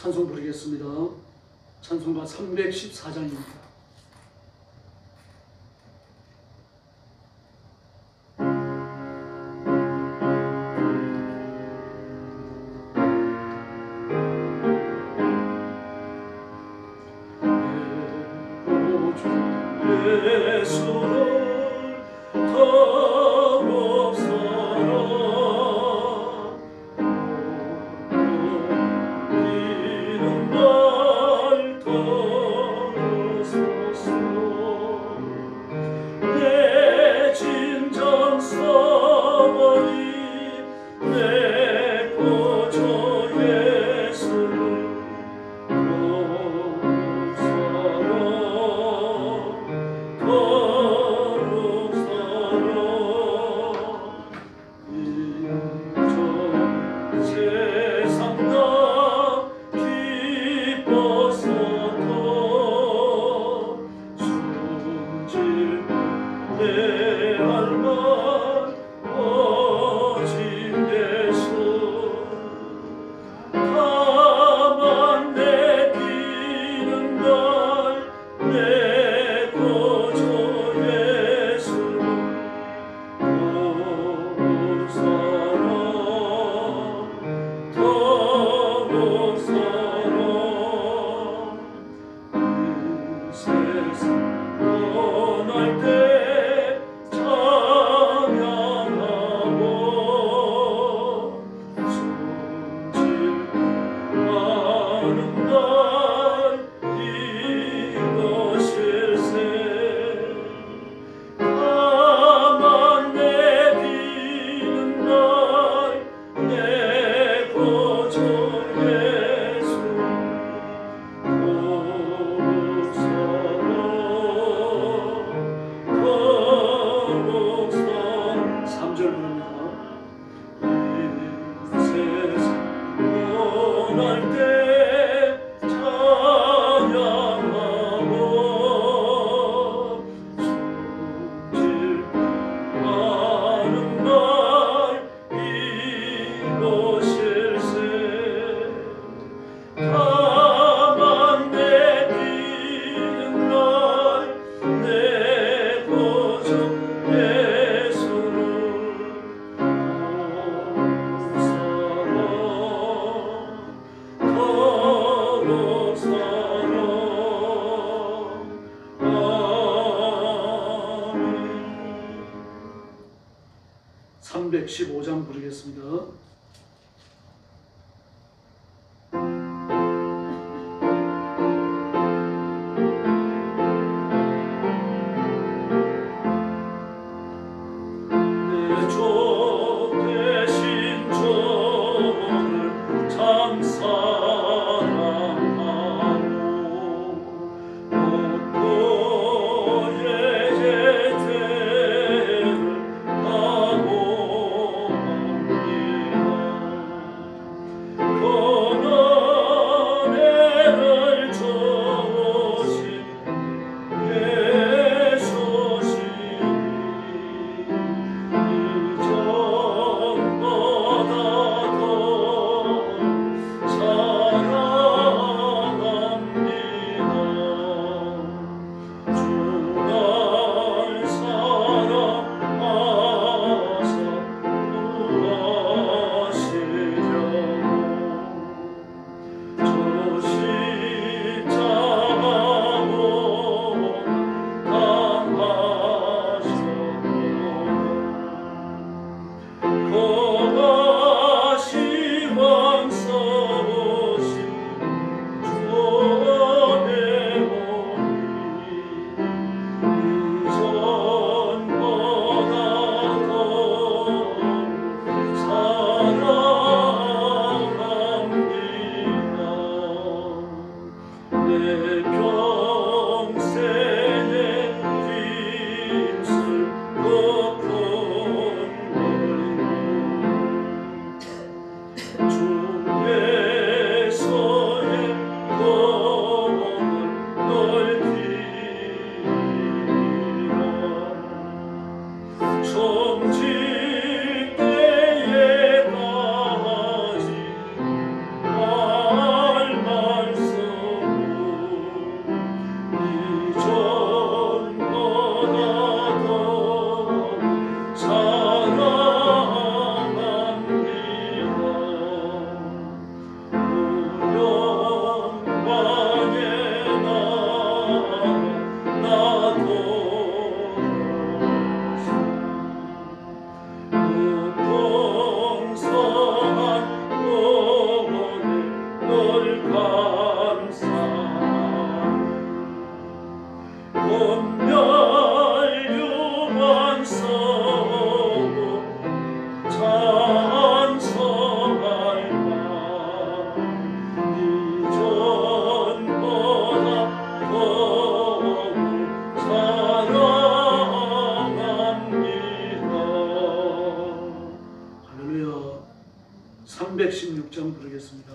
찬송 부르겠습니다. 찬송가 314장입니다. 장 315장 부르겠습니다. 내 6장 부르겠습니다.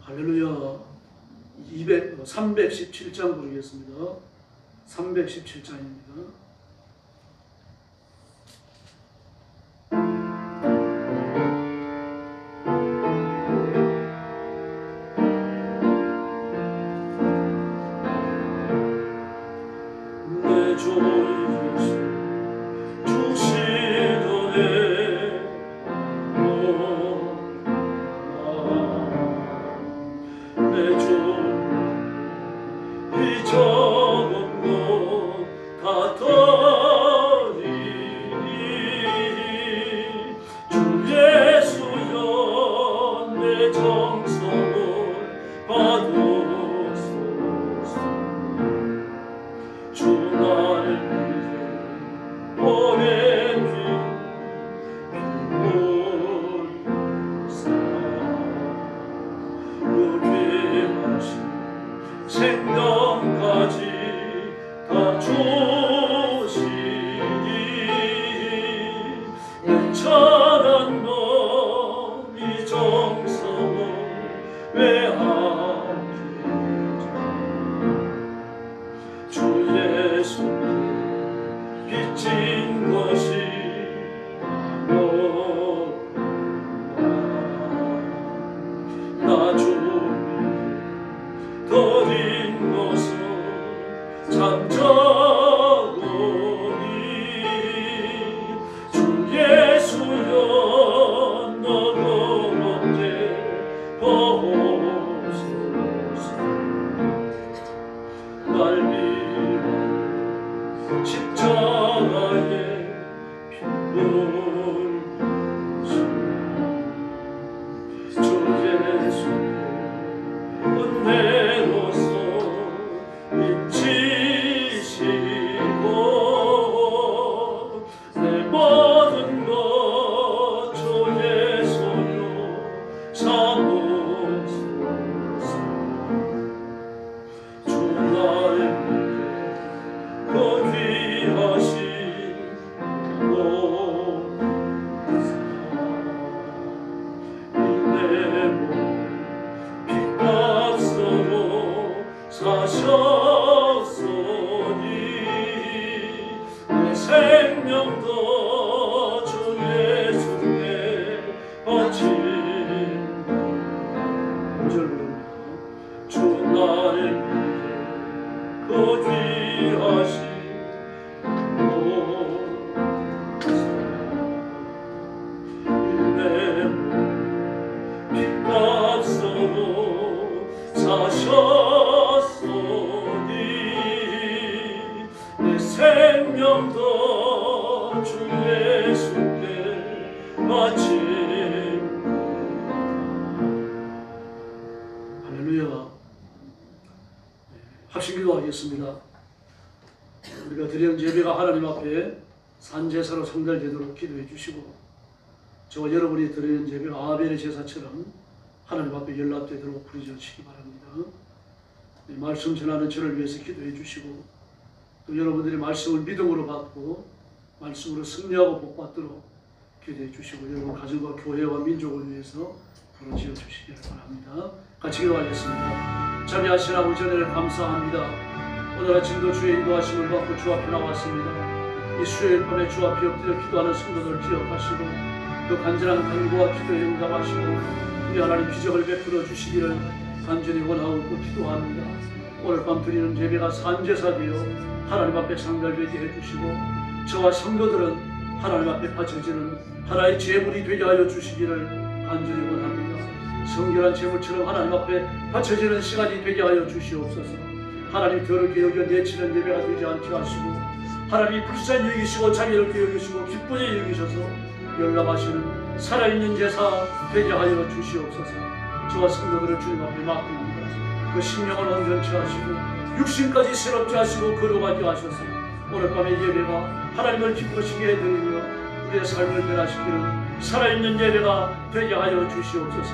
할렐루야. 317장 부르겠습니다. 317장입니다. 주 나를 더딘 것은 잠자오니 주 예수여 너그럽게 보옵소서. 날 위한 십자가의 핏물 주 예수의 은혜로서 인치시고 내 모든 것 주 예수여 삼으소서. 주 나의 그 귀하신 사셨으니 내 생명도 주 예수께 바친다. 주 나의 그 귀하신 내 핏값으로 사셨으니 내 생명도 주 예수께 바친다. 할렐루야. 합심기도 하겠습니다. 우리가 드리는 예배가 하나님 앞에 산제사로 성달되도록 기도해 주시고, 저와 여러분이 드리는 예배가 아벨의 제사처럼 하나님 앞에 연락되도록 부르짖으시기 바랍니다. 말씀 전하는 저를 위해서 기도해 주시고, 또 여러분들이 말씀을 믿음으로 받고 말씀으로 승리하고 복받도록 기도해 주시고, 여러분 가정과 교회와 민족을 위해서 부르짖어 주시기를 바랍니다. 같이 기도하겠습니다. 자비하신 아버지 은혜를 감사합니다. 오늘 아침도 주의 인도하심을 받고 주 앞에 나왔습니다. 이 수요일 밤에 주 앞에 엎드려 기도하는 성도들 기억하시고, 그 간절한 간구와 기도에 응답하시고 우리 하나님 기적을 베풀어 주시기를 간절히 원하고 기도합니다. 오늘 밤 드리는 예배가 산제사 되어 하나님 앞에 상달되게 해주시고, 저와 성도들은 하나님 앞에 바쳐지는 하나의 제물이 되게 하여 주시기를 간절히 원합니다. 성결한 제물처럼 하나님 앞에 바쳐지는 시간이 되게 하여 주시옵소서. 하나님 더럽게 여겨 내치는 예배가 되지 않게 하시고, 하나님이 불쌍히 여기시고 자비롭게 여기시고 기쁘게 여기셔서 연락하시는 살아있는 제사 되게 하여 주시옵소서. 저와 성도들을 주님 앞에 맡깁니다. 그 심령을 온전치 하시고 육신까지 새롭게 하시고 거룩하게 하셔서 오늘 밤의 예배가 하나님을 기쁘시게 해드리며 우리의 삶을 변화시키는 살아있는 예배가 되게 하여 주시옵소서.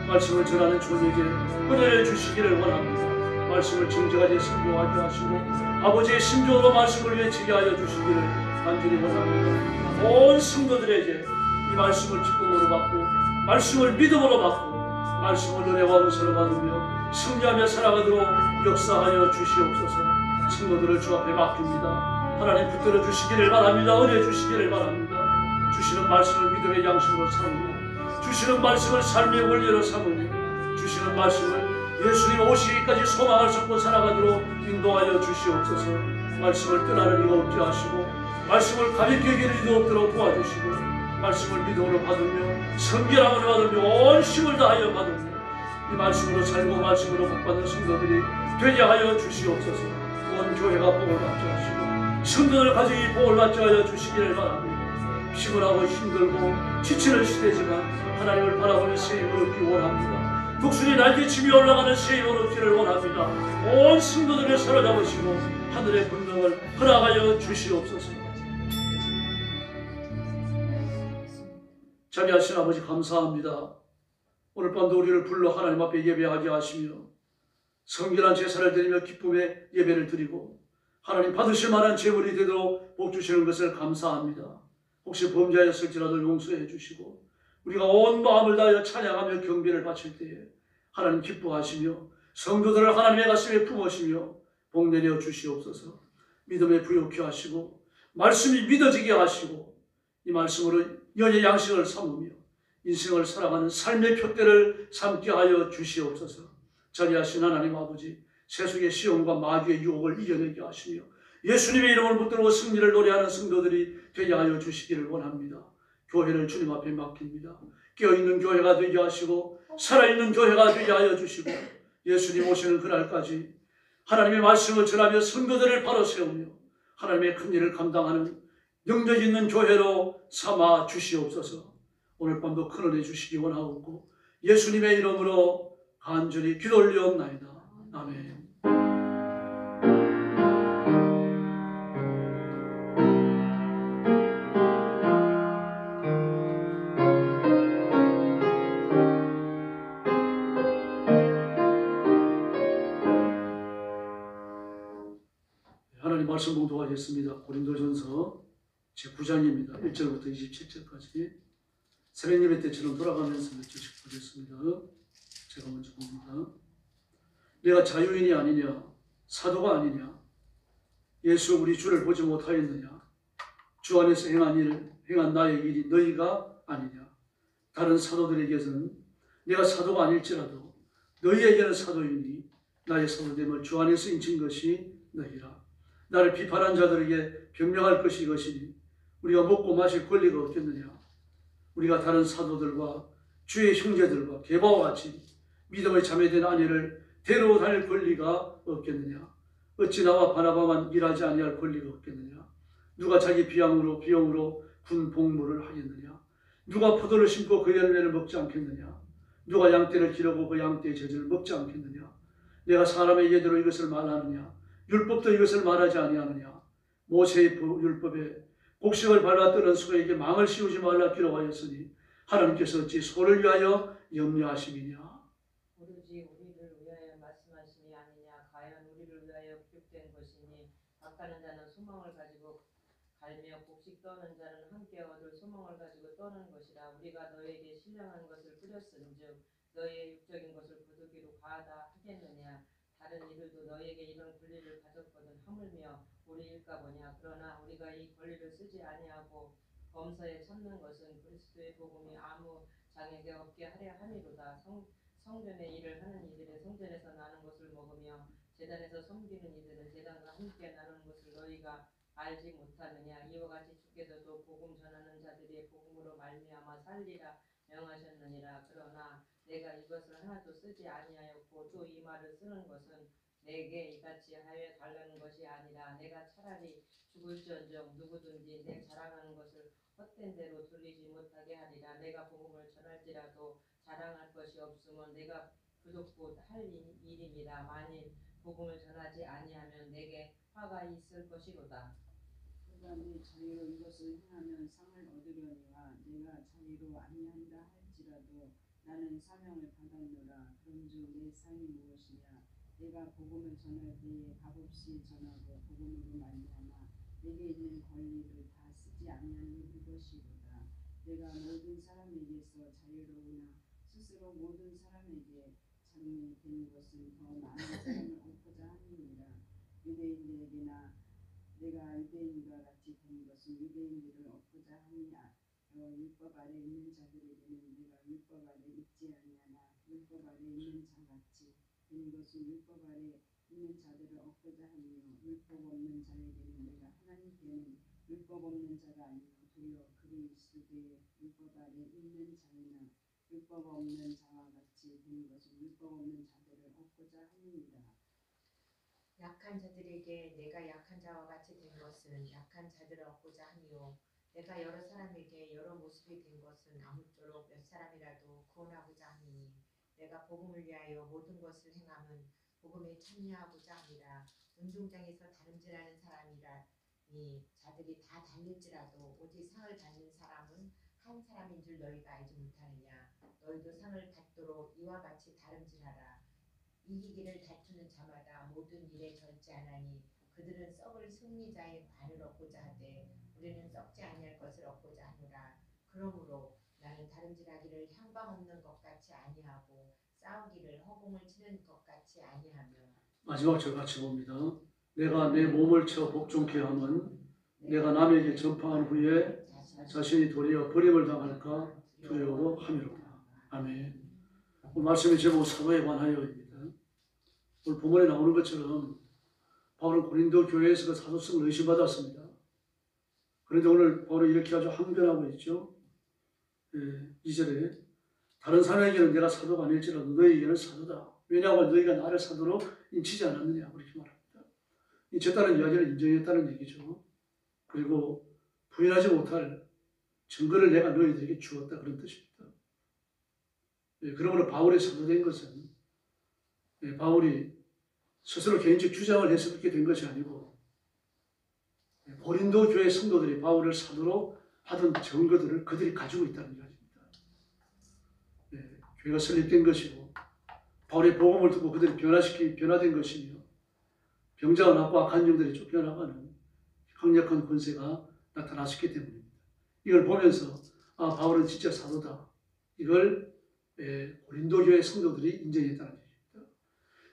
말씀을 전하는 종에게 은혜를 주시기를 원합니다. 말씀을 정직하게 순종하게 하시고 아버지의 심정으로 말씀을 외치게 하여 주시기를 간절히 원합니다. 온 성도들에게 이 말씀을 기쁨으로 받고 말씀을 믿음으로 받고 말씀을 은혜와 은사로 받으며 승리하며 살아가도록 역사하여 주시옵소서. 성도들을 주 앞에 맡깁니다. 하나님 붙들어 주시기를 바랍니다. 은혜 주시기를 바랍니다. 주시는 말씀을 믿음의 양식으로 삼으며 주시는 말씀을 삶의 원리로 삼으며 주시는 말씀을 예수님 오시기까지 소망을 섞고 살아가도록 인도하여 주시옵소서. 말씀을 떠나는 이가 없게 하시고 말씀을 가볍게 여기는 이도 없도록 도와주시고 말씀을 믿음으로 받으며 성결함을 받으며 온 힘을 다하여 받으며 이 말씀으로 살고 말씀으로 복받는 성도들이 되게 하여 주시옵소서. 온 교회가 복을 받게 하시고 성도들 가정이 복을 받게 하여 주시기를 바랍니다. 피곤하고 힘들고 지치는 시대지만 하나님을 바라보는 새 힘을 얻기 원합니다. 독수리 날개치며 올라가는 새 힘을 얻기를 원합니다. 온 성도들을 사로잡으시고 하늘의 권능을 허락하여 주시옵소서. 자비하신 아버지 감사합니다. 오늘 밤도 우리를 불러 하나님 앞에 예배하게 하시며 성결한 제사를 드리며 기쁨의 예배를 드리고 하나님 받으실 만한 제물이 되도록 복 주시는 것을 감사합니다. 혹시 범죄하였을지라도 용서해 주시고 우리가 온 마음을 다하여 찬양하며 경배를 바칠 때에 하나님 기뻐하시며 성도들을 하나님의 가슴에 품으시며 복내려 주시옵소서. 믿음에 부욕케 하시고 말씀이 믿어지게 하시고 이 말씀으로 연의 양식을 삼으며 인생을 살아가는 삶의 표대를 삼게 하여 주시옵소서. 자비하신 하나님 아버지, 세속의 시험과 마귀의 유혹을 이겨내게 하시며 예수님의 이름을 붙들고 승리를 노래하는 성도들이 되게 하여 주시기를 원합니다. 교회를 주님 앞에 맡깁니다. 깨어있는 교회가 되게 하시고 살아있는 교회가 되게 하여 주시고 예수님 오시는 그날까지 하나님의 말씀을 전하며 성도들을 바로 세우며 하나님의 큰 일을 감당하는 능력 있는 교회로 삼아 주시옵소서. 오늘 밤도 큰 은혜 주시기 원하옵고 예수님의 이름으로 간절히 기도 올리옵나이다. 아멘. 하나님 말씀 공독하겠습니다. 고린도전서 제9장입니다. 1절부터 27절까지 새벽 예배 때처럼 돌아가면서 몇 절씩 보겠습니다. 제가 먼저 봅니다. 내가 자유인이 아니냐? 사도가 아니냐? 예수 우리 주를 보지 못하였느냐? 주 안에서 행한 나의 일이 너희가 아니냐? 다른 사도들에게는 내가 사도가 아닐지라도 너희에게는 사도이니 나의 사도됨을 주 안에서 인친 것이 너희라. 나를 비판한 자들에게 변명할 것이 이것이니 우리가 먹고 마실 권리가 없겠느냐? 우리가 다른 사도들과 주의 형제들과 게바와 같이 믿음의 자매된 아내를 데리고 다닐 권리가 없겠느냐? 어찌 나와 바나바만 일하지 아니할 권리가 없겠느냐? 누가 자기 비용으로 군 복무를 하겠느냐? 누가 포도를 심고 그 열매를 먹지 않겠느냐? 누가 양떼를 기르고 그 양떼의 젖을 먹지 않겠느냐? 내가 사람의 예대로 이것을 말하느냐? 율법도 이것을 말하지 아니하느냐? 모세의 율법에 곡식을 밟아 뜨는 소에게 망을 씌우지 말라 기록하였으니 하나님께서 어찌 소를 위하여 염려하심이냐? 오로지 우리를 위하여 말씀하심이 아니냐? 과연 우리를 위하여 부족된 것이니 아까는 자는 소망을 가지고 갈며 곡식 떠는 자는 함께 얻을 소망을 가지고 떠는 것이라. 우리가 너에게 신령한 것을 뿌렸은즉 너희의 육적인 것을 거두기로 과하다 하겠느냐? 다른 이들도 너희에게 이런 권리를 가졌거든 하물며 우리일까 보냐? 그러나 우리가 이 권리를 쓰지 아니하고 범사에 찾는 것은 그리스도의 복음이 아무 장에게 없게 하려 함이로다. 성전의 일을 하는 이들의 성전에서 나는 것을 먹으며 제단에서 섬기는 이들은 제단과 함께 나누는 것을 너희가 알지 못하느냐? 이와 같이 주께서도 복음 전하는 자들의 복음으로 말미암아 살리라 명하셨느니라. 그러나 내가 이것을 하나도 쓰지 아니하였고 또 이 말을 쓰는 것은 내게 이같이 하여 달라는 것이 아니라 내가 차라리 죽을지언정 누구든지 내 자랑하는 것을 헛된 대로 돌리지 못하게 하리라. 내가 복음을 전할지라도 자랑할 것이 없으면 내가 부족고 할 일입니다. 만일 복음을 전하지 아니하면 내게 화가 있을 것이로다. 그가 내 자유로 이것을 행하면 상을 얻으려니와 내가 자유로 아니한다 할지라도 나는 사명을 받았노라. 그런즉 내 상이 무엇이냐? 내가 복음을 전할 때에 값없이 전하고 복음으로 말미암아 내게 있는 권리를 다 쓰지 아니하는 이것이로다. 내가 모든 사람에게서 자유로우나 스스로 모든 사람에게 장이 된 것은 더 많은 사람을 얻고자 함이니라. 유대인들에게나 내가 유대인과 같이 된 것은 유대인들을 얻고자 함이야. 율법 아래 있는 자들에게는 내가 율법 아래 있지 아니하나 율법 아래 있는 자같이 된 것은 율법 아래 있는 자들을 얻고자 하며 율법 없는 자에게는 내가 하나님께는 율법 없는 자가 아니요 도리어 그리스도의 율법 아래 있는 자이나 율법 없는 자와 같이 된 것은 율법 없는 자들을 얻고자 함이니라. 약한 자들에게 내가 약한 자와 같이 된 것은 약한 자들을 얻고자 하며 내가 여러 사람에게 여러 모습이 된 것은 아무쪼록 몇 사람이라도 구원하고자 함이니 내가 복음을 위하여 모든 것을 행함은 복음에 참여하고자 함이라. 운동장에서 다름질하는 사람이라니 자들이 다 달릴지라도 오직 상을 받는 사람은 한 사람인 줄 너희가 알지 못하느냐? 너희도 상을 받도록 이와 같이 다름질하라. 이기기를 다투는 자마다 모든 일에 절제하나니 그들은 썩을 승리자의 관을 얻고자 하되 우리는 썩지 아니할 것을 얻고자 하노라. 그러므로 나는 다름질하기를 향방 없는 것 같이 아니하고 싸우기를 허공을 치는 것 같이 아니하며. 마지막 절 같이 봅니다. 내가 내 몸을 채워 복종케 함은 내가 남에게 전파한 후에 자신이 도리어 버림을 당할까 두려워함이로다. 아멘. 오늘 말씀의 제목 사도에 관하여입니다. 오늘 본문에 나오는 것처럼 바울은 고린도 교회에서 그 사도성을 의심받았습니다. 그런데 오늘 바울은 이렇게 아주 항변하고 있죠. 2절에 다른 사람에게는 내가 사도가 아닐지라도 너희에게는 사도다. 왜냐하면 너희가 나를 사도로 인치지 않았느냐 그렇게 말합니다. 인쳤다는 이야기를 인정했다는 얘기죠. 그리고 부인하지 못할 증거를 내가 너희들에게 주었다 그런 뜻입니다. 그러므로 바울이 사도된 것은 바울이 스스로 개인적 주장을 해서 그렇게 된 것이 아니고 고린도 교회 성도들이 바울을 사도로 하던 증거들을 그들이 가지고 있다는 이야기입니다. 교회가 설립된 것이고 바울의 복음을 듣고 그들이 변화된 것이며 병자가 낫고 악한 영들이 쫓겨나가는 강력한 권세가 나타났기 때문입니다. 이걸 보면서 바울은 진짜 사도다. 이걸 고린도 교회 성도들이 인정했다는 얘기입니다.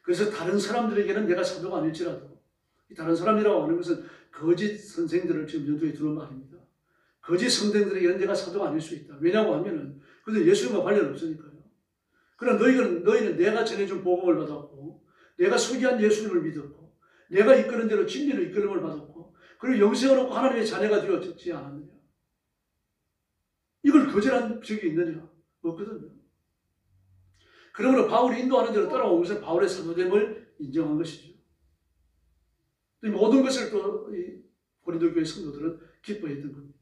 그래서 다른 사람들에게는 내가 사도가 아닐지라도 다른 사람이라고 하는 것은 거짓 선생들을 지금 염두에 두는 말입니다. 거짓 선생들에게는 내가 사도가 아닐 수 있다. 왜냐고 하면은 그들 예수님과 관련 없으니까요. 그러나 너희는 내가 전해준 복음을 받았고 내가 소개한 예수님을 믿었고 내가 이끄는 대로 진리로 이끌림을 받았고 그리고 영생을 얻고 하나님의 자녀가 되었지 않았느냐. 이걸 거절한 적이 있느냐? 없거든요. 그러므로 바울이 인도하는 대로 따라온 것은 바울의 사도됨을 인정한 것이죠. 이 모든 것을 또 고린도 교회 성도들은 기뻐했던 겁니다.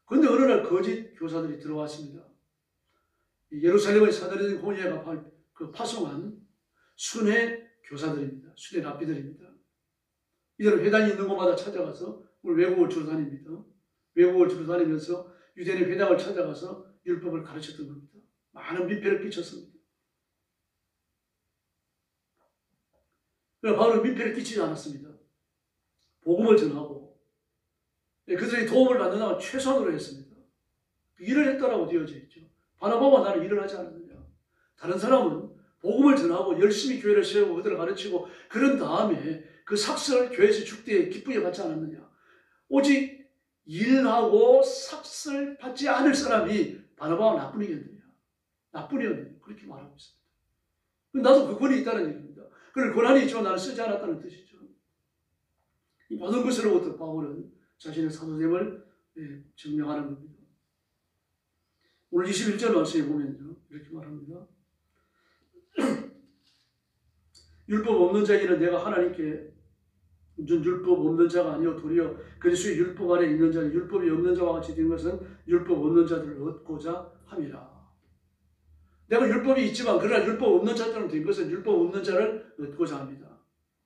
그런데 어느 날 거짓 교사들이 들어왔습니다. 예루살렘의 사도된 고니아가 파송한 순회 교사들입니다. 순회 랍비들입니다. 이들은 회당이 있는 곳마다 찾아가서 오늘 외국을 주로 다닙니다. 외국을 주로 다니면서 유대인의 회당을 찾아가서 율법을 가르쳤던 겁니다. 많은 민폐를 끼쳤습니다. 그러나 바울은 민폐를 끼치지 않았습니다. 복음을 전하고 그들의 도움을 받는다면 최선으로 했습니다. 일을 했다라고 되어져 있죠. 바나바와 나는 일을 하지 않았느냐. 다른 사람은 복음을 전하고 열심히 교회를 세우고 그들을 가르치고 그런 다음에 그 삭설 교회에서 죽되 기쁘게 받지 않았느냐. 오직 일하고 삭설 받지 않을 사람이 바나바와 나뿐이겠느냐. 나뿐이었느냐. 그렇게 말하고 있습니다. 나도 그 권이 있다는 얘기입니다. 그럴 권한이 있지만 나는 쓰지 않았다는 뜻이죠. 이 모든 것으로부터 바울은 자신의 사도됨을 증명하는 겁니다. 오늘 21절 말씀에 보면요. 이렇게 말합니다. 율법 없는 자에게는 내가 하나님께 율법 없는 자가 아니요 도리어 그리스도의 율법 아래 있는 자는 율법이 없는 자와 같이 된 것은 율법 없는 자들을 얻고자 함이라. 내가 율법이 있지만 그러나 율법 없는 자처럼 된 것은 율법 없는 자를 얻고자 합니다.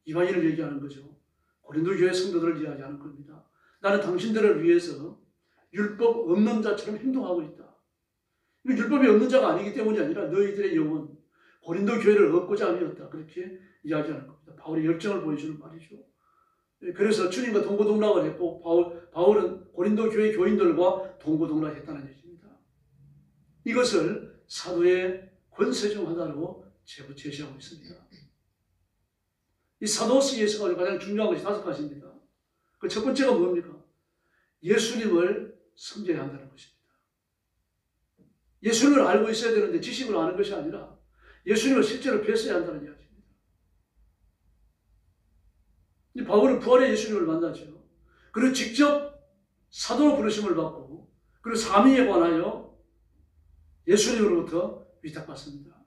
이방인을 얘기하는 거죠. 고린도 교회 성도들을 이야기하는 겁니다. 나는 당신들을 위해서 율법 없는 자처럼 행동하고 있다. 율법이 없는 자가 아니기 때문이 아니라 너희들의 영혼, 고린도 교회를 얻고자 함이었다. 그렇게 이야기하는 겁니다. 바울의 열정을 보여주는 말이죠. 그래서 주님과 동고동락을 했고 바울은 고린도 교회 교인들과 동고동락했다는 얘기입니다. 이것을 사도의 권세 중 하나로 제시하고 있습니다. 이 사도스에서 가장 중요한 것이 5가지입니다. 그 첫 번째가 뭡니까? 예수님을 섬겨야 한다는 것입니다. 예수님을 알고 있어야 되는데 지식을 아는 것이 아니라 예수님을 실제로 뵀어야 한다는 이야기입니다. 이 바울은 부활의 예수님을 만나죠. 그리고 직접 사도로 부르심을 받고 그리고 사명에 관하여 예수님으로부터 위탁받습니다.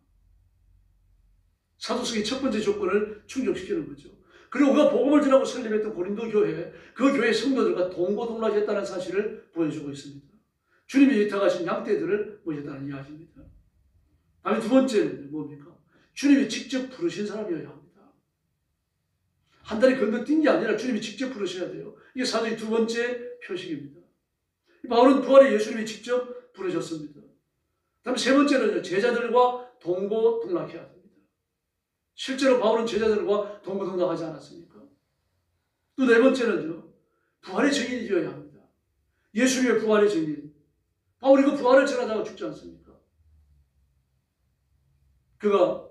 사도성의 첫 번째 조건을 충족시키는 거죠. 그리고 그가 복음을 전하고 설립했던 고린도 교회, 그 교회 성도들과 동고동락했다는 사실을 보여주고 있습니다. 주님이 위탁하신 양떼들을 모셨다는 이야기입니다. 다음에 두 번째는 뭡니까? 주님이 직접 부르신 사람이어야 합니다. 한 달에 건너뛴 게 아니라 주님이 직접 부르셔야 돼요. 이게 사도의 두 번째 표식입니다. 바울은 부활의 예수님이 직접 부르셨습니다. 다음에 세 번째는 제자들과 동고동락해야 됩니다. 실제로 바울은 제자들과 동고동락하지 않았습니까? 또 네 번째는요. 부활의 증인이 되어야 합니다. 예수님의 부활의 증인. 바울이 그 부활을 전하다가 죽지 않습니까? 그가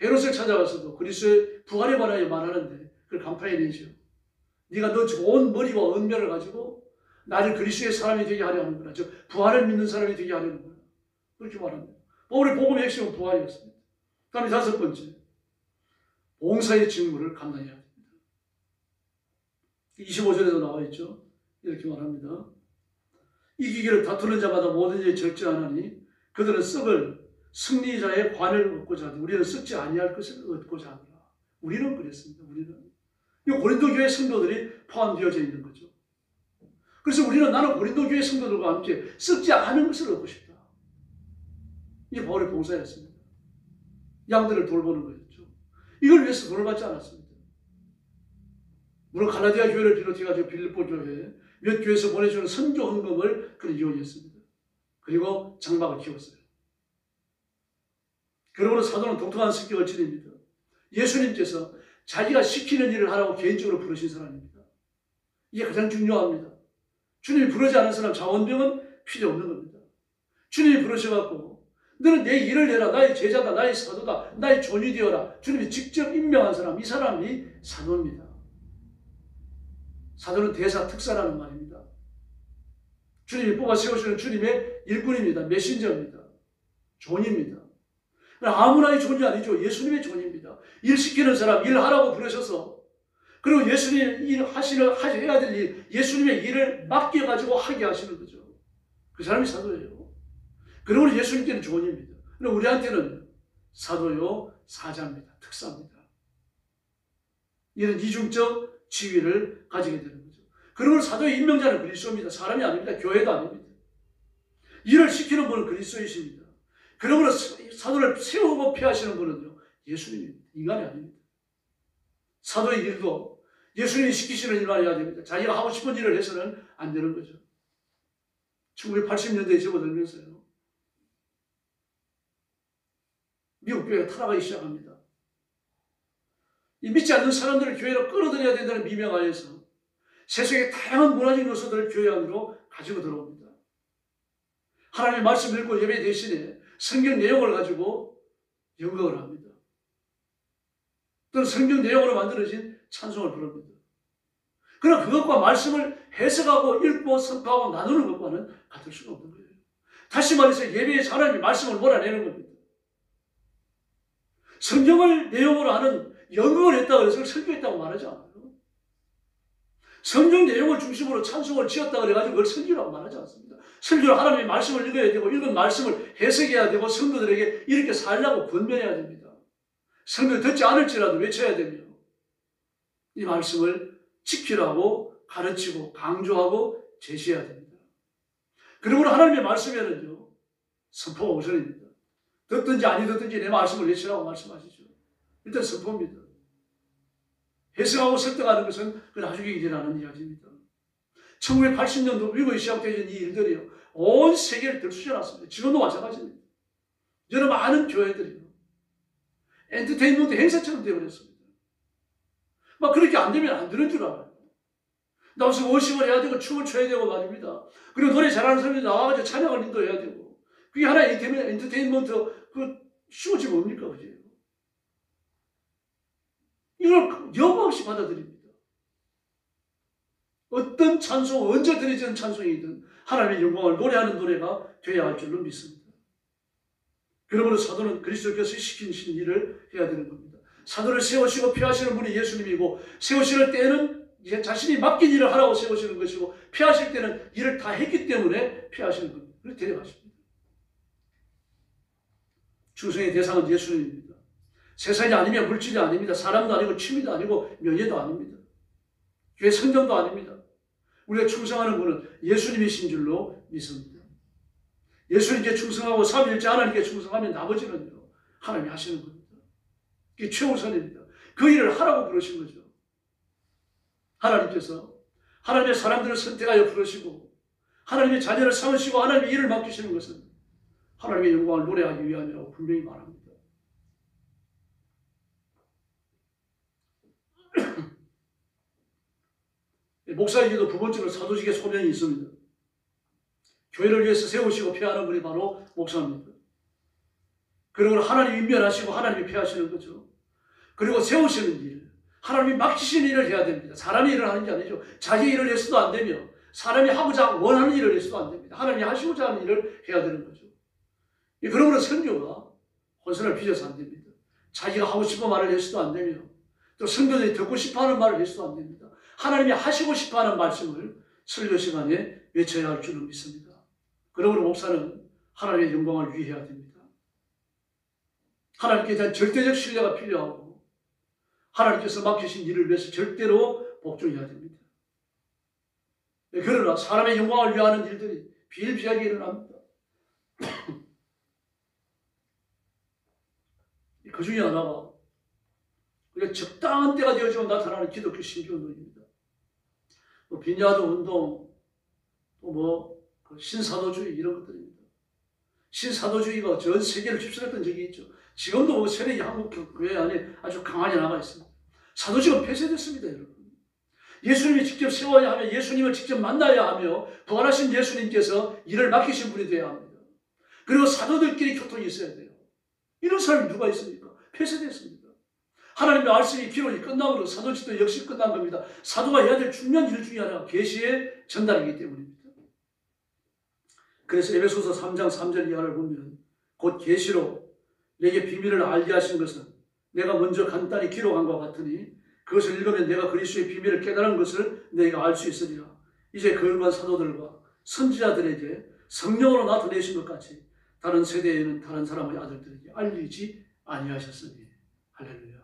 헤롯을 찾아가서도 그리스도의 부활에 관하여 말하는데 그걸 간파해내죠. 네가 너 좋은 머리와 은면을 가지고 나를 그리스도의 사람이 되게 하려 하는구나. 즉 부활을 믿는 사람이 되게 하려는구나. 그렇게 말합니다. 바울의 복음의 핵심은 부활이었습니다. 다음에 다섯 번째. 봉사의 직무를 감당해야 됩니다. 25절에도 나와 있죠. 이렇게 말합니다. 이기기를 다투는 자마다 모든 일에 절제하나니 그들은 썩을 승리자의 관을 얻고자 하되 우리는 썩지 아니할 것을 얻고자 하노라. 우리는 그랬습니다. 우리는. 이 고린도 교회 성도들이 포함되어져 있는 거죠. 그래서 우리는 나는 고린도 교회 성도들과 함께 썩지 않은 것을 얻고 싶다. 이게 바울의 봉사였습니다. 양들을 돌보는 거였죠. 이걸 위해서 돈을 받지 않았습니다. 물론 갈라디아 교회를 비롯해가지고 빌립보 교회 몇 교회에서 보내주는 선교 헌금을 그는 이용했습니다. 그리고 장막을 키웠어요. 그러므로 사도는 독특한 성격을 지닙니다. 예수님께서 자기가 시키는 일을 하라고 개인적으로 부르신 사람입니다. 이게 가장 중요합니다. 주님이 부르지 않은 사람 자원병은 필요 없는 겁니다. 주님이 부르셔갖고 너는 내 일을 해라. 나의 제자다. 나의 사도다. 나의 존이 되어라. 주님이 직접 임명한 사람, 이 사람이 사도입니다. 사도는 대사 특사라는 말입니다. 주님이 뽑아 세우시는 주님의 일꾼입니다. 메신저입니다. 존입니다. 아무나의 존이 아니죠. 예수님의 존입니다. 일 시키는 사람, 일하라고 부르셔서 그리고 예수님 해야 될 일, 예수님의 일을 맡겨가지고 하게 하시는 거죠. 그 사람이 사도예요. 그러므로 예수님께는 존입니다. 그리고 우리한테는 사도요, 사자입니다. 특사입니다. 이런 이중적 지위를 가지게 되는 거죠. 그러므로 사도의 임명자는 그리스도입니다. 사람이 아닙니다. 교회도 아닙니다. 일을 시키는 분은 그리스도이십니다. 그러므로 사도를 세우고 폐하시는 분은요, 예수님입니다. 인간이 아닙니다. 사도의 일도 예수님이 시키시는 일만 해야 됩니다. 자기가 하고 싶은 일을 해서는 안 되는 거죠. 1980년대에 접어들면서요, 미국 교회가 타락하기 시작합니다. 이 믿지 않는 사람들을 교회로 끌어들여야 된다는 미명하에서 세상의 다양한 문화적 요소들을 교회 안으로 가지고 들어옵니다. 하나님의 말씀을 읽고 예배 대신에 성경 내용을 가지고 연극을 합니다. 또는 성경 내용으로 만들어진 찬송을 부릅니다. 그러나 그것과 말씀을 해석하고 읽고 선포하고 나누는 것과는 같을 수가 없는 거예요. 다시 말해서 예배에서 하나님의 말씀을 몰아내는 겁니다. 성경을 내용으로 하는 연극을 했다고 해서 설교했다고 말하지 않아요. 성경 내용을 중심으로 찬송을 지었다고 그래가지고 그걸 설교라고 말하지 않습니다. 설교는 하나님의 말씀을 읽어야 되고 읽은 말씀을 해석해야 되고 성도들에게 이렇게 살라고 권면해야 됩니다. 성경 듣지 않을지라도 외쳐야 되며 이 말씀을 지키라고 가르치고 강조하고 제시해야 됩니다. 그러므로 하나님의 말씀에는요, 선포가 우선입니다. 듣든지 아니 듣든지 내 말씀을 외치라고 말씀하시죠. 일단 선포입니다. 해석하고 설득하는 것은 그 나중에 일어나는 이야기입니다. 1980년도 미국에 시작되어진 이 일들이요, 온 세계를 들쑤셔놨습니다. 지금도 마찬가지입니다. 여러 많은 교회들이요, 엔터테인먼트 행사처럼 되어버렸습니다. 막 그렇게 안 되면 안 되는 줄 알아요. 나와서 워십을 해야 되고 춤을 춰야 되고 말입니다. 그리고 노래 잘하는 사람이 나와가지고 찬양을 인도해야 되고, 그게 하나의 엔터테인먼트 그 쇼지 뭡니까, 그죠? 이걸 여과 없이 받아들입니다. 어떤 찬송, 언제 드려지는 찬송이든 하나님의 영광을 노래하는 노래가 되어야 할 줄로 믿습니다. 그러므로 사도는 그리스도께서 시키신 일을 해야 되는 겁니다. 사도를 세우시고 폐하시는 분이 예수님이고, 세우시는 때는 자신이 맡긴 일을 하라고 세우시는 것이고, 폐하실 때는 일을 다 했기 때문에 폐하시는 겁니다. 그렇게 데려가십니다. 충성의 대상은 예수님입니다. 세상이 아니면 물질이 아닙니다. 사람도 아니고 취미도 아니고 명예도 아닙니다. 교회 성전도 아닙니다. 우리가 충성하는 분은 예수님이신 줄로 믿습니다. 예수님께 충성하고 삼위일체 하나님께 충성하면 나머지는요, 하나님이 하시는 겁니다. 이게 최우선입니다. 그 일을 하라고 부르신 거죠. 하나님께서 하나님의 사람들을 선택하여 부르시고 하나님의 자녀를 삼으시고 하나님의 일을 맡기시는 것은 하나님의 영광을 노래하기 위함이라고 분명히 말합니다. 목사에게도 부분적으로 사도직의 소명이 있습니다. 교회를 위해서 세우시고 폐하는 분이 바로 목사입니다. 그리고 하나님이 임면하시고 하나님이 폐하시는 거죠. 그리고 세우시는 일, 하나님이 맡기시는 일을 해야 됩니다. 사람이 일을 하는 게 아니죠. 자기 일을 해서도 안 되며 사람이 하고자 원하는 일을 해서도 안 됩니다. 하나님이 하시고자 하는 일을 해야 되는 거죠. 그러므로 선교가 혼선을 빚어서 안 됩니다. 자기가 하고 싶은 말을 해서도 안 되며 또 성도들이 듣고 싶어하는 말을 해서도 안 됩니다. 하나님이 하시고 싶어하는 말씀을 설교 시간에 외쳐야 할 줄을 믿습니다. 그러므로 목사는 하나님의 영광을 위해야 됩니다. 하나님께 대한 절대적 신뢰가 필요하고 하나님께서 맡기신 일을 위해서 절대로 복종해야 됩니다. 그러나 사람의 영광을 위하는 일들이 비일비재하게 일어납니다. 그 중에 하나가 우리가 적당한 때가 되어지면 나타나는 기독교 신교운동입니다. 빈야드 운동, 또 신사도주의 이런 것들입니다. 신사도주의가 전 세계를 휩쓸었던 적이 있죠. 지금도 세계 한국 교회 안에 아주 강하게 남아 있습니다. 사도직은 폐쇄됐습니다, 여러분. 예수님이 직접 세워야 하며 예수님을 직접 만나야 하며 부활하신 예수님께서 일을 맡기신 분이 되어야 합니다. 그리고 사도들끼리 교통이 있어야 돼요. 이런 사람이 누가 있습니까? 폐쇄됐습니다. 하나님의 말씀이 기록이 끝나므로 사도직도 역시 끝난 겁니다. 사도가 해야 될 중요한 일 중에 하나가 계시의 전달이기 때문입니다. 그래서 에베소서 3장 3절 이하를 보면 곧 계시로 내게 비밀을 알게 하신 것은 내가 먼저 간단히 기록한 것 같으니 그것을 읽으면 내가 그리스도의 비밀을 깨달은 것을 내가 알 수 있으리라. 이제 거룩한 사도들과 선지자들에게 성령으로 나타내신 것 같이 다른 세대에는 다른 사람의 아들들에게 알리지 아니하셨으니. 할렐루야.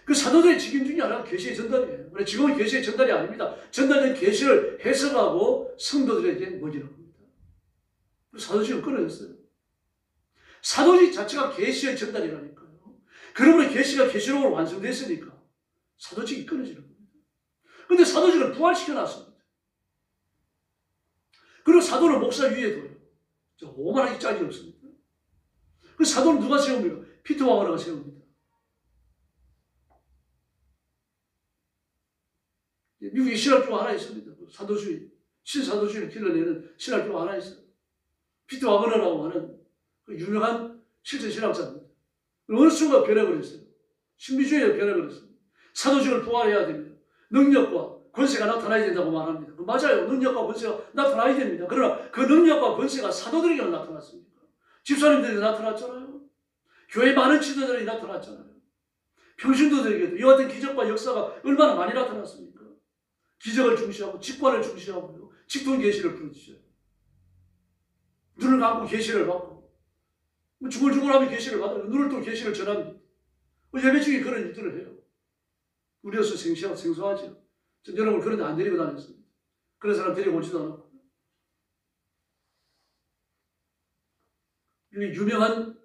그 사도들의 직임 중에 하나가 계시의 전달이에요. 그런데 지금은 계시의 전달이 아닙니다. 전달된 계시를 해석하고 성도들에게 먹이는 겁니다. 사도직은 끊어졌어요. 사도직 자체가 계시의 전달이라니까요. 그러므로 계시가 계시록으로 완성됐으니까 사도직이 끊어지는 겁니다. 그런데 사도직을 부활시켜놨습니다. 그리고 사도를 목사 위에 둬요. 오만하게 짝이 없습니다. 그 사도는 누가 세웁니까? 피터 왕으로가 세웁니다. 미국에 신학교가 하나 있습니다. 사도주의, 신사도주의를 길러내는 신학교가 하나 있어요. 피터 와그너라고 하는 그 유명한 실제 신학자입니다. 어느 순간 변해버렸어요. 신비주의에 변해버렸습니다. 사도직을 부활해야 됩니다. 능력과 권세가 나타나야 된다고 말합니다. 맞아요. 능력과 권세가 나타나야 됩니다. 그러나 그 능력과 권세가 사도들에게만 나타났습니까? 집사님들에게 나타났잖아요. 교회 많은 지도자들이 나타났잖아요. 평신도들에게도 이와 같은 기적과 역사가 얼마나 많이 나타났습니까? 기적을 중시하고 직관을 중시하고요. 직통 계시를 부르짖어요. 눈을 감고 계시를 받고 중얼중얼하면 계시를 받아요. 눈을 또 계시를 전합니다. 예배 중에 그런 일들을 해요. 우리로서 생소하죠. 전 여러분 그런 데 안 데리고 다녔습니다. 그런 사람 데리고 오지도 않았고. 유명한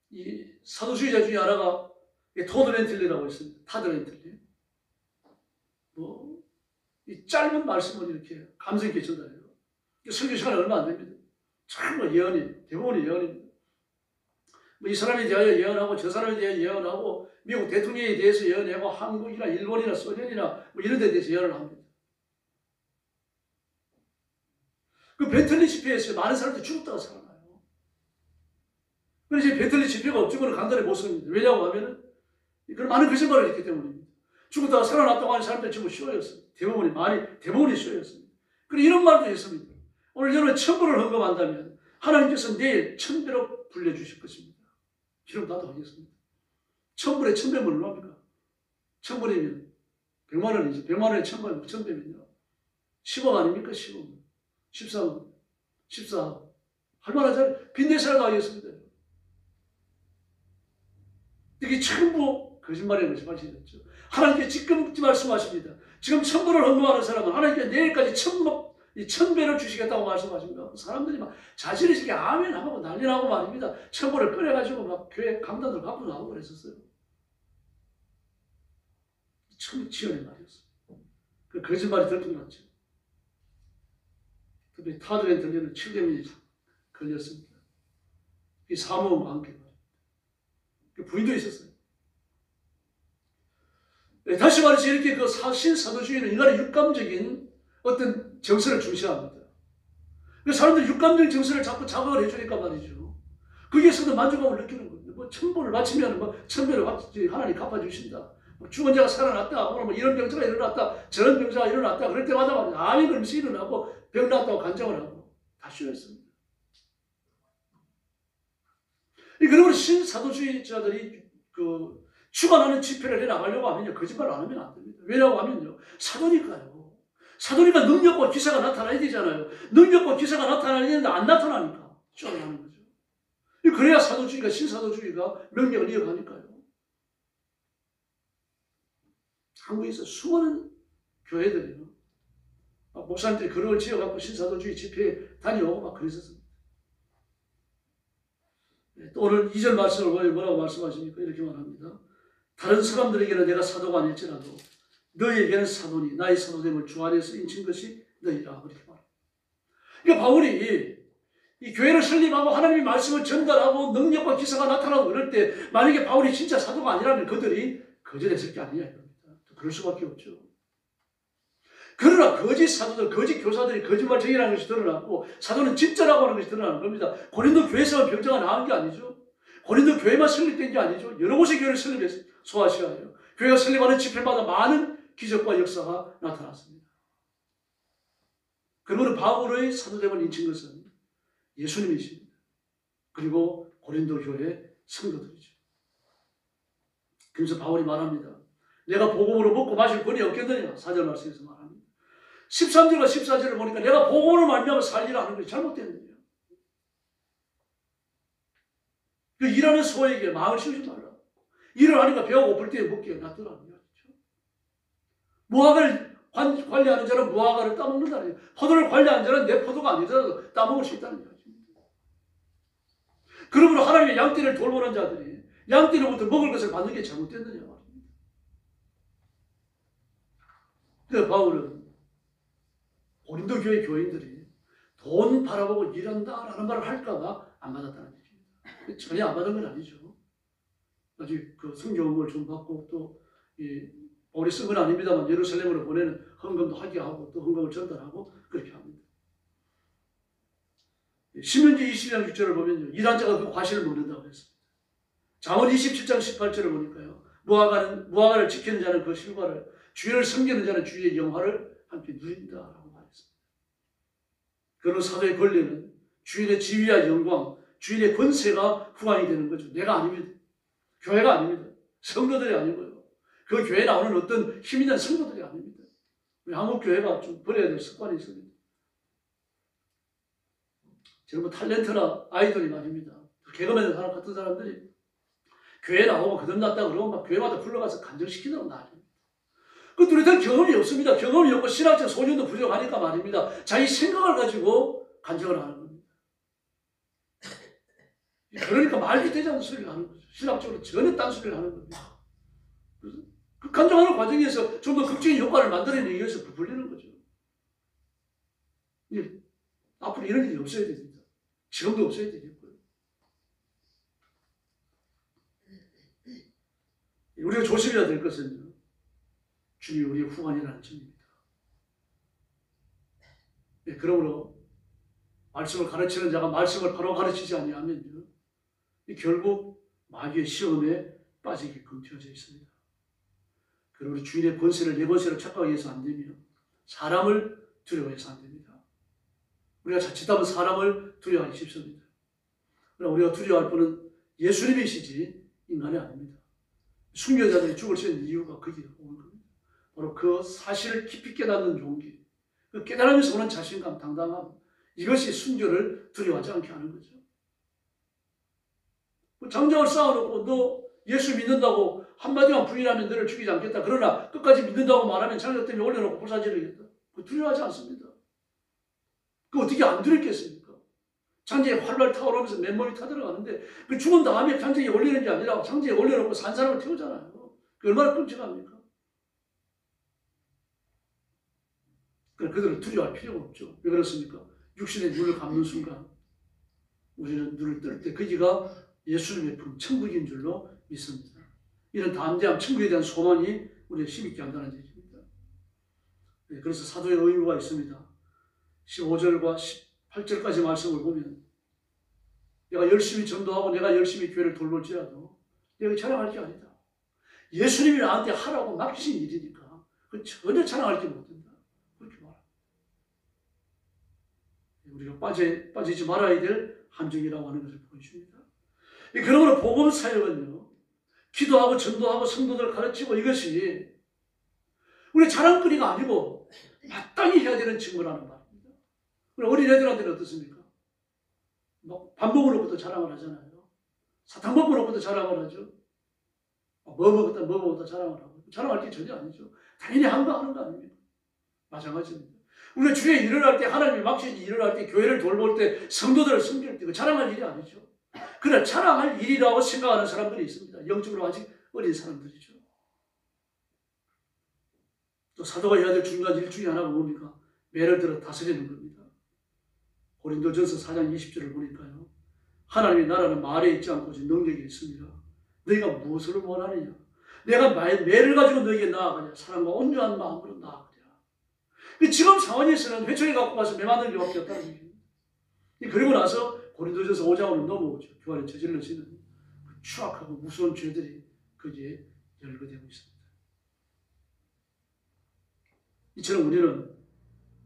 이 사도주의자 중에 하나가 토드 렌틀리라고 있습니다. 타드 렌틀리. 이 짧은 말씀을 이렇게 감성 있게 전달해요. 설교 시간이 얼마 안 됩니다. 정말 예언이, 대부분이 예언입니다. 이 사람에 대하여 예언하고 저 사람에 대하여 예언하고 미국 대통령에 대해서 예언하고 한국이나 일본이나 소련이나 이런 데 대해서 예언을 합니다. 그 벤틀리 집회에서 많은 사람들이 죽었다가 살아나요. 그래서 벤틀리 집회가 죽어는 강단에 못 섭니다. 왜냐고 하면은 그런 많은 거짓말을 했기 때문입니다. 죽었다가 살아났다고 하는 사람들이 전부 쇼였어요. 대부분이 쇼였습니다. 그리고 이런 말도 했습니다. 오늘 여러분 천불을 헌금한다면 하나님께서 내일 1000배로 불려주실 것입니다. 이러면 나도 하겠습니다. 1000불에 1000배면 얼마입니까? 1000불이면 100만 원이죠. 100만 원에 1000배면요. 10억 아닙니까? 10억. 14억. 14억. 할만하잖아요. 빚내서라도 하겠습니다. 이게 전부 거짓말이라는 것이 말씀이었죠. 하나님께 지금 말씀하십니다. 지금 1000불을 헌금하는 사람은 하나님께 내일까지 1000배를 주시겠다고 말씀하십니다. 사람들이 막 자신의 시기에 아멘 하고 난리 나고 말입니다. 1000불을 꺼내가지고 막 교회 강단들 갖고 나오고 그랬었어요. 천지연의 말이었어요. 그 거짓말이 들통났죠. 특히 타드 렌틀리는 7개월이 걸렸습니다. 이 사모함과 함께 말입니다. 부인도 있었어요. 네, 다시 말해서 이렇게 그 신사도주의는 인간의 육감적인 어떤 정서를 중시합니다. 사람들이 육감적인 정서를 자꾸 자극을 해주니까 말이죠. 거기에서도 만족감을 느끼는 겁니다. 뭐 1000불을 바치면 1000배를 하나님 갚아주신다. 죽은 자가 살아났다. 오늘 이런 병자가 일어났다. 저런 병자가 일어났다. 그럴 때마다 말이죠. 아멘 그러면서 일어나고 병 났다고 간증을 하고 다 쉬었습니다. 그러므로 신사도주의자들이 주관하는 집회를 해나가려고 하면요, 거짓말 안 하면 안 됩니다. 왜냐고 하면요, 사도니까요. 사도니까 능력과 기사가 나타나야 되잖아요. 능력과 기사가 나타나야 되는데 안 나타나니까 쫓아가는 거죠. 그래야 사도주의가 신사도주의가 명맥을 이어가니까요. 한국에서 수많은 교회들이요, 목사님들이 그룹을 지어갖고 신사도주의 집회에 다녀오고 막 그랬었습니다. 또 오늘 2절 말씀을 보면 뭐라고 말씀하십니까? 이렇게 말합니다. 다른 사람들에게는 내가 사도가 아닐지라도 너희에게는 사도니 나의 사도됨을 주 안에서 인친 것이 너희라. 그렇게 말합니다. 그러니까 바울이 이 교회를 설립하고 하나님의 말씀을 전달하고 능력과 기사가 나타나고 그럴 때 만약에 바울이 진짜 사도가 아니라면 그들이 거절했을 게 아니냐 이겁니다. 그럴 수밖에 없죠. 그러나 거짓 사도들, 거짓 교사들이 거짓말쟁이라는 것이 드러났고 사도는 진짜라고 하는 것이 드러나는 겁니다. 고린도 교회에서만 병자가 나온 게 아니죠. 고린도 교회만 설립된 게 아니죠. 여러 곳의 교회를 설립해서 소아시아예요. 교회가 설립하는 집회마다 많은 기적과 역사가 나타났습니다. 그러므로 바울의 사도됨을 인친 것은 예수님이십니다. 그리고 고린도 교회 성도들이죠. 그래서 바울이 말합니다. 내가 복음으로 먹고 마실 권이 없겠느냐? 4절 말씀에서 말합니다. 13절과 14절을 보니까 내가 복음으로 말미암아 살리라 하는 것이 잘못됐느냐? 그 일하는 소에게 마음을 씌우지 말라. 일을 하니까 배가 고플 때 먹기에 놔두라는 거죠. 무화과를 관리하는 자는 무화과를 따먹는다는 거죠. 포도를 관리하는 자는 내 포도가 아니더라도 따먹을 수 있다는 거죠. 그러므로 하나님의 양떼를 돌보는 자들이 양떼로부터 먹을 것을 받는 게 잘못됐느냐 말입니다. 그래서 바울은 고린도 교회 교인들이 돈 바라보고 일한다라는 말을 할까봐 안 받았다는 얘기입니다. 전혀 안 받은 건 아니죠. 아직 그 성경을 좀 받고 또 바울이 쓴 건 아닙니다만 예루살렘으로 보내는 헌금도 하게 하고 또 헌금을 전달하고 그렇게 합니다. 신명기 22장 6절을 보면요, 일한 자가 그 과실을 먹는다고 했습니다. 잠언 27장 18절을 보니까요, 무화과를 지키는 자는 그 실과를, 주인을 섬기는 자는 주의 영화를 함께 누린다라고 말했습니다. 그런 사도의 권리는 주인의 지위와 영광, 주인의 권세가 후광이 되는 거죠. 내가 아닙니다. 교회가 아닙니다. 성도들이 아니고요. 그 교회에 나오는 어떤 힘 있는 성도들이 아닙니다. 우리 한국 교회가 좀 버려야 될 습관이 있습니다. 저는 뭐 탤런트나 아이돌이 말입니다. 개그맨 사람 같은 사람들이 교회에 나오고 거듭났다 그러면 막 교회마다 불러가서 간증시키는 날입니다. 그 뚜렷한 경험이 없습니다. 경험이 없고 신학적 소견도 부족하니까 말입니다. 자기 생각을 가지고 간증을 하는 겁니다. 그러니까 말도 되지 않는 소리를 하는 거죠. 신학적으로 전혀 딴소리를 하는 겁니다. 그 간증하는 과정에서 좀 더 극적인 효과를 만들어내기 위해서 부풀리는 거죠. 앞으로 이런 일이 없어야 됩니다. 지금도 없어야 되겠고요. 우리가 조심해야 될 것은 주님이 우리의 후관이라는 점입니다. 그러므로 말씀을 가르치는 자가 말씀을 바로 가르치지 아니하면요, 결국 마귀의 시험에 빠지게끔 되어져 있습니다. 그러므로 주인의 권세를 내 권세로 착각하기 위해서 안 되며 사람을 두려워해서 안 됩니다. 우리가 자칫하면 사람을 두려워하기 쉽습니다. 그러나 우리가 두려워할 분은 예수님이시지 인간이 아닙니다. 순교자들이 죽을 수 있는 이유가 거기에 오는 겁니다. 바로 그 사실을 깊이 깨닫는 용기, 그 깨달으면서 오는 자신감, 당당함, 이것이 순교를 두려워하지 않게 하는 거죠. 장작을 쌓아놓고 너 예수 믿는다고 한마디만 부인하면 너를 죽이지 않겠다. 그러나 끝까지 믿는다고 말하면 장작 때문에 올려놓고 불사지르겠다. 두려워하지 않습니다. 그 어떻게 안 두렵겠습니까? 장작이 활발 타오르면서 맨몸이 타들어가는데 그 죽은 다음에 장작에 올리는 게 아니라 장작에 올려놓고 산 사람을 태우잖아요. 그 얼마나 끔찍합니까? 그들을 두려워할 필요가 없죠. 왜 그렇습니까? 육신의 눈을 감는 순간 우리는 눈을 뜰 때 거기가 예수님의 품, 천국인 줄로 믿습니다. 이런 담대함, 천국에 대한 소망이 우리를 힘있게 한다는 얘기입니다. 그래서 사도의 의무가 있습니다. 15절과 18절까지 말씀을 보면 내가 열심히 전도하고 내가 열심히 교회를 돌볼지라도 내가 자랑할 게 아니다. 예수님이 나한테 하라고 맡기신 일이니까 그 전혀 자랑할 게 못 된다. 그렇게 말합니다. 우리가 빠지지 말아야 될 함정이라고 하는 것을 보여줍니다. 그러므로 복음 사역은요, 기도하고 전도하고 성도들 가르치고 이것이 우리 자랑거리가 아니고 마땅히 해야 되는 직무라는 말입니다. 우리 어린애들한테는 어떻습니까? 뭐 밥 먹으로부터 자랑을 하잖아요. 사탕 먹으로부터 자랑을 하죠. 뭐 먹었다 자랑을 하고. 자랑할 게 전혀 아니죠. 당연히 하는 거 아닙니까? 마찬가지입니다. 우리가 주에 일을 할 때, 하나님이 맡기신 일을 할 때, 교회를 돌볼 때, 성도들을 섬길 때, 자랑할 일이 아니죠. 그러나 자랑할 일이라고 생각하는 사람들이 있습니다. 영적으로 아직 어린 사람들이죠. 또 사도가 해야 될 중요한 일 중에 하나가 뭡니까? 매를 들어 다스리는 겁니다. 고린도전서 4장 20절을 보니까요. 하나님의 나라는 말에 있지 않고 능력에 있습니다. 너희가 무엇을 원하느냐? 내가 매를 가지고 너희에게 나아가냐? 사랑과 온유한 마음으로 나아가랴. 지금 상황에서는 회초리 갖고 가서 매 만들기 밖에 없다는 얘기입니다. 그리고 나서 고린도전서 5장으로 넘어오죠. 교활에 저질러지는 그 추악하고 무서운 죄들이 거기에 열거되고 있습니다. 이처럼 우리는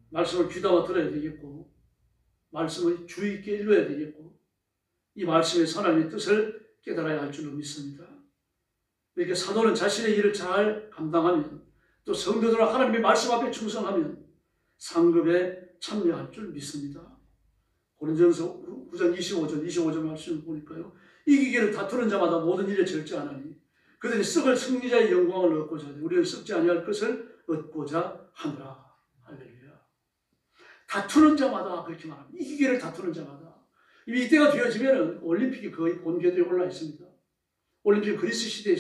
말씀을 귀담아 들어야 되겠고, 말씀을 주의 있게 읽어야 되겠고, 이 말씀의 하나님의 뜻을 깨달아야 할 줄로 믿습니다. 이렇게 사도는 자신의 일을 잘 감당하면, 또 성도들은 하나님의 말씀 앞에 충성하면 상급에 참여할 줄 믿습니다. 고린도전서 9장 25절 말씀을 보니까요. 이기기를 다투는 자마다 모든 일에 절제하나니 그들이 썩을 승리자의 영광을 얻고자 하되 우리는 썩지 아니할 것을 얻고자 하노라. 할렐루야. 다투는 자마다 그렇게 말합니다. 이기기를 다투는 자마다. 이때가 되어지면 올림픽이 거의 본 궤도에 올라 있습니다. 올림픽 그리스 시대에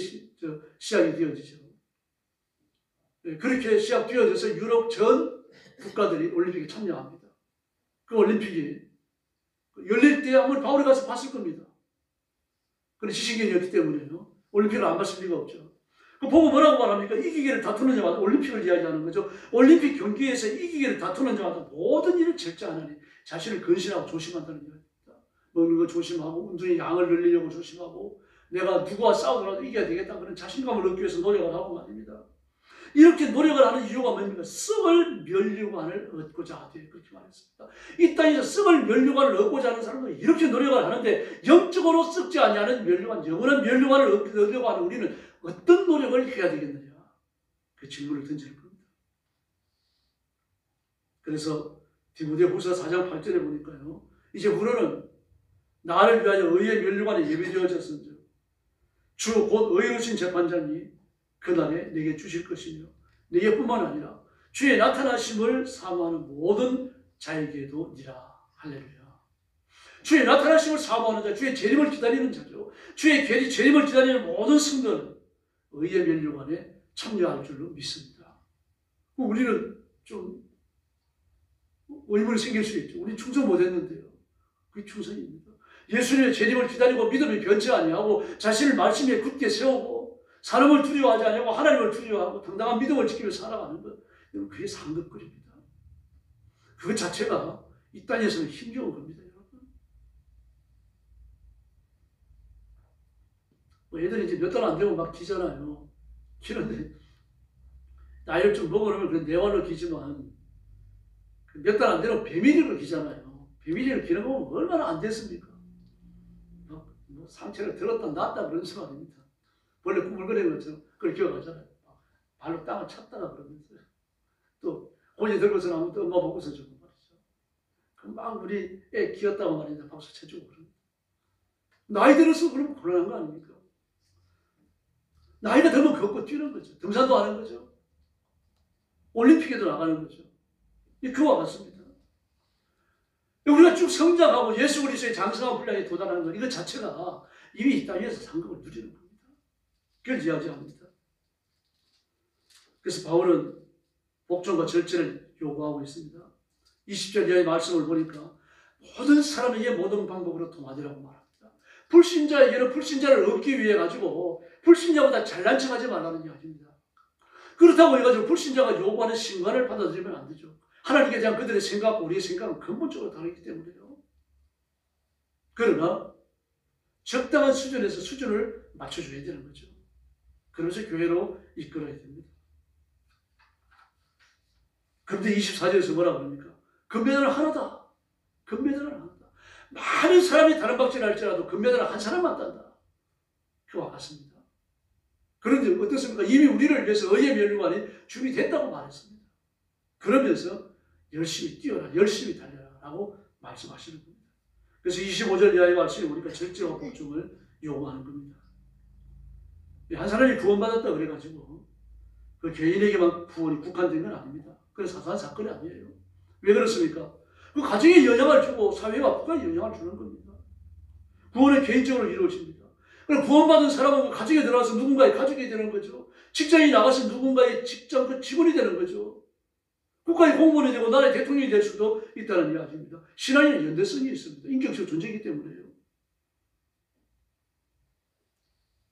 시작이 되어지죠. 그렇게 시작되어져서 유럽 전 국가들이 올림픽에 참여합니다. 그 올림픽이 열릴 때 아무리 바울이 가서 봤을 겁니다. 그런 지식인이었기 때문에요. 올림픽을 안 봤을 리가 없죠. 그 보고 뭐라고 말합니까? 이기기를 다투는 자마다 올림픽을 이야기하는 거죠. 올림픽 경기에서 이기기를 다투는 자마다 모든 일을 절제하나니 자신을 근신하고 조심한다는 이야기입니다. 먹는 거 조심하고 운동의 양을 늘리려고 조심하고 내가 누구와 싸우더라도 이겨야 되겠다 그런 자신감을 얻기 위해서 노력을 하고 말입니다. 이렇게 노력을 하는 이유가 뭡니까? 썩을 면류관을 얻고자 하되 그렇게 말했습니다. 이 땅에서 썩을 면류관을 얻고자 하는 사람들은 이렇게 노력을 하는데 영적으로 썩지 아니하는 면류관, 영원한 면류관을 얻으려고 하는 우리는 어떤 노력을 해야 되겠느냐? 그 질문을 던지는 겁니다. 그래서 디모데후서 4장 8절에 보니까요. 이제 후로는 나를 위하여 의의 면류관에 예비되어졌은즉 주 곧 의로우신 재판장이 그날에 내게 주실 것이며 내게뿐만 아니라 주의 나타나심을 사모하는 모든 자에게도 니라. 할렐루야. 주의 나타나심을 사모하는 자, 주의 재림을 기다리는 자죠. 주의 재림을 기다리는 모든 성도는 의의 면류관에 참여할 줄로 믿습니다. 우리는 좀 의문이 생길 수 있죠. 우리 충성 못했는데요. 그게 충성입니다. 예수님의 재림을 기다리고 믿음이 변치 아니하고 자신을 말씀에 굳게 세우고 사람을 두려워하지 아니하고 하나님을 두려워하고 당당한 믿음을 지키며 살아가는 것, 그게 상급거리입니다. 그것 자체가 이 땅에서는 힘겨운 겁니다, 여러분. 뭐 애들이 이제 몇 달 안 되고 막 기잖아요. 기는데 나이를 좀 먹으면 내 말로 기지만 몇 달 안 되면 배밀이로 기잖아요. 배밀이로 기는 거 얼마나 안 됐습니까? 뭐 상처를 들었다 놨다 그런 수 아닙니다. 원래 꾸물거리는 것처럼 그걸 기억하잖아요. 발로 땅을 찼다가 그러면서요. 또 고지 들고서 나면 또 엄마 보고서 주고 말이죠. 그럼 막 우리 애 키웠다고 말이죠. 박수 쳐주고 그럽니다. 나이 들어서 그러면 곤란한 거 아닙니까? 나이가 들면 걷고 뛰는 거죠. 등산도 하는 거죠. 올림픽에도 나가는 거죠. 그와 같습니다. 우리가 쭉 성장하고 예수 그리스도의 장성한 분량에 도달하는 것, 이것 자체가 이미 이 땅에서 상급을 누리는 겁니다. 그걸 이야기합니다. 그래서 바울은 복종과 절제를 요구하고 있습니다. 20절 이하의 말씀을 보니까 모든 사람에게 모든 방법으로 통하리라고 말합니다. 불신자에게는 불신자를 얻기 위해 가지고 불신자보다 잘난 척하지 말라는 이야기입니다. 그렇다고 해가지고 불신자가 요구하는 신관을 받아들이면 안 되죠. 하나님께 대한 그들의 생각과 우리의 생각은 근본적으로 다르기 때문에요. 그러나 적당한 수준에서 수준을 맞춰줘야 되는 거죠. 그러면서 교회로 이끌어야 됩니다. 그런데 24절에서 뭐라고 합니까? 금메달은 하나다. 금메달은 하나다. 많은 사람이 다른 박질을 할지라도 금메달은 한 사람만 딴다. 그와 같습니다. 그런데 어떻습니까? 이미 우리를 위해서 의의 면류관이 준비됐다고 말했습니다. 그러면서 열심히 뛰어라, 열심히 달려라 라고 말씀하시는 겁니다. 그래서 25절 이하의 말씀이 우리가 절제와 복종을 요구하는 겁니다. 한 사람이 구원받았다 그래가지고 그 개인에게만 구원이 국한된 건 아닙니다. 그건 사소한 사건이 아니에요. 왜 그렇습니까? 그 가정에 영향을 주고 사회와 국가에 영향을 주는 겁니다. 구원은 개인적으로 이루어집니다. 그럼 구원받은 사람은 그 가정에 들어가서 누군가의 가족이 되는 거죠. 직장에 나가서 누군가의 직장 그 직원이 되는 거죠. 국가의 공무원이 되고 나라의 대통령이 될 수도 있다는 이야기입니다. 신앙에는 연대성이 있습니다. 인격적 존재이기 때문에요.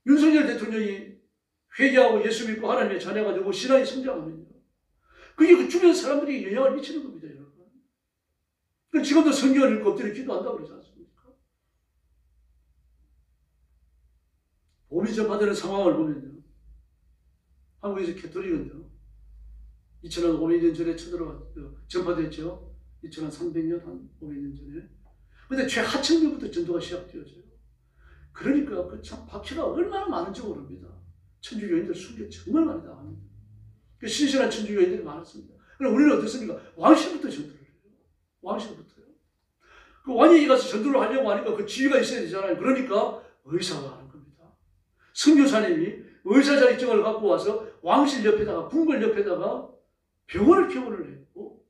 윤석열 대통령이 회개하고 예수 믿고 하나님의 자녀가 되고 신앙이 성장하면요, 그게 그 주변 사람들이 영향을 미치는 겁니다, 여러분. 그러니까 지금도 성경을 읽고 엎드려 기도한다고 그러지 않습니까? 복음이 전파되는 상황을 보면요, 한국에서 캐톨릭은요, 2500년 전에 전파됐죠. 2300년, 한 500년 전에. 근데 최하층부터 전도가 시작되어져요. 그러니까 그 참 박해가 얼마나 많은지 모릅니다. 천주교인들 순교 정말 많이 당합니다. 그 신실한 천주교인들이 많았습니다. 그럼 우리는 어떻습니까? 왕실부터 전도를 해요. 왕실부터요. 그 왕이 가서 전도를 하려고 하니까 그 지위가 있어야 되잖아요. 그러니까 의사가 하는 겁니다. 선교사님이 의사 자격증을 갖고 와서 왕실 옆에다가, 궁궐 옆에다가 병원을 개원을 했고,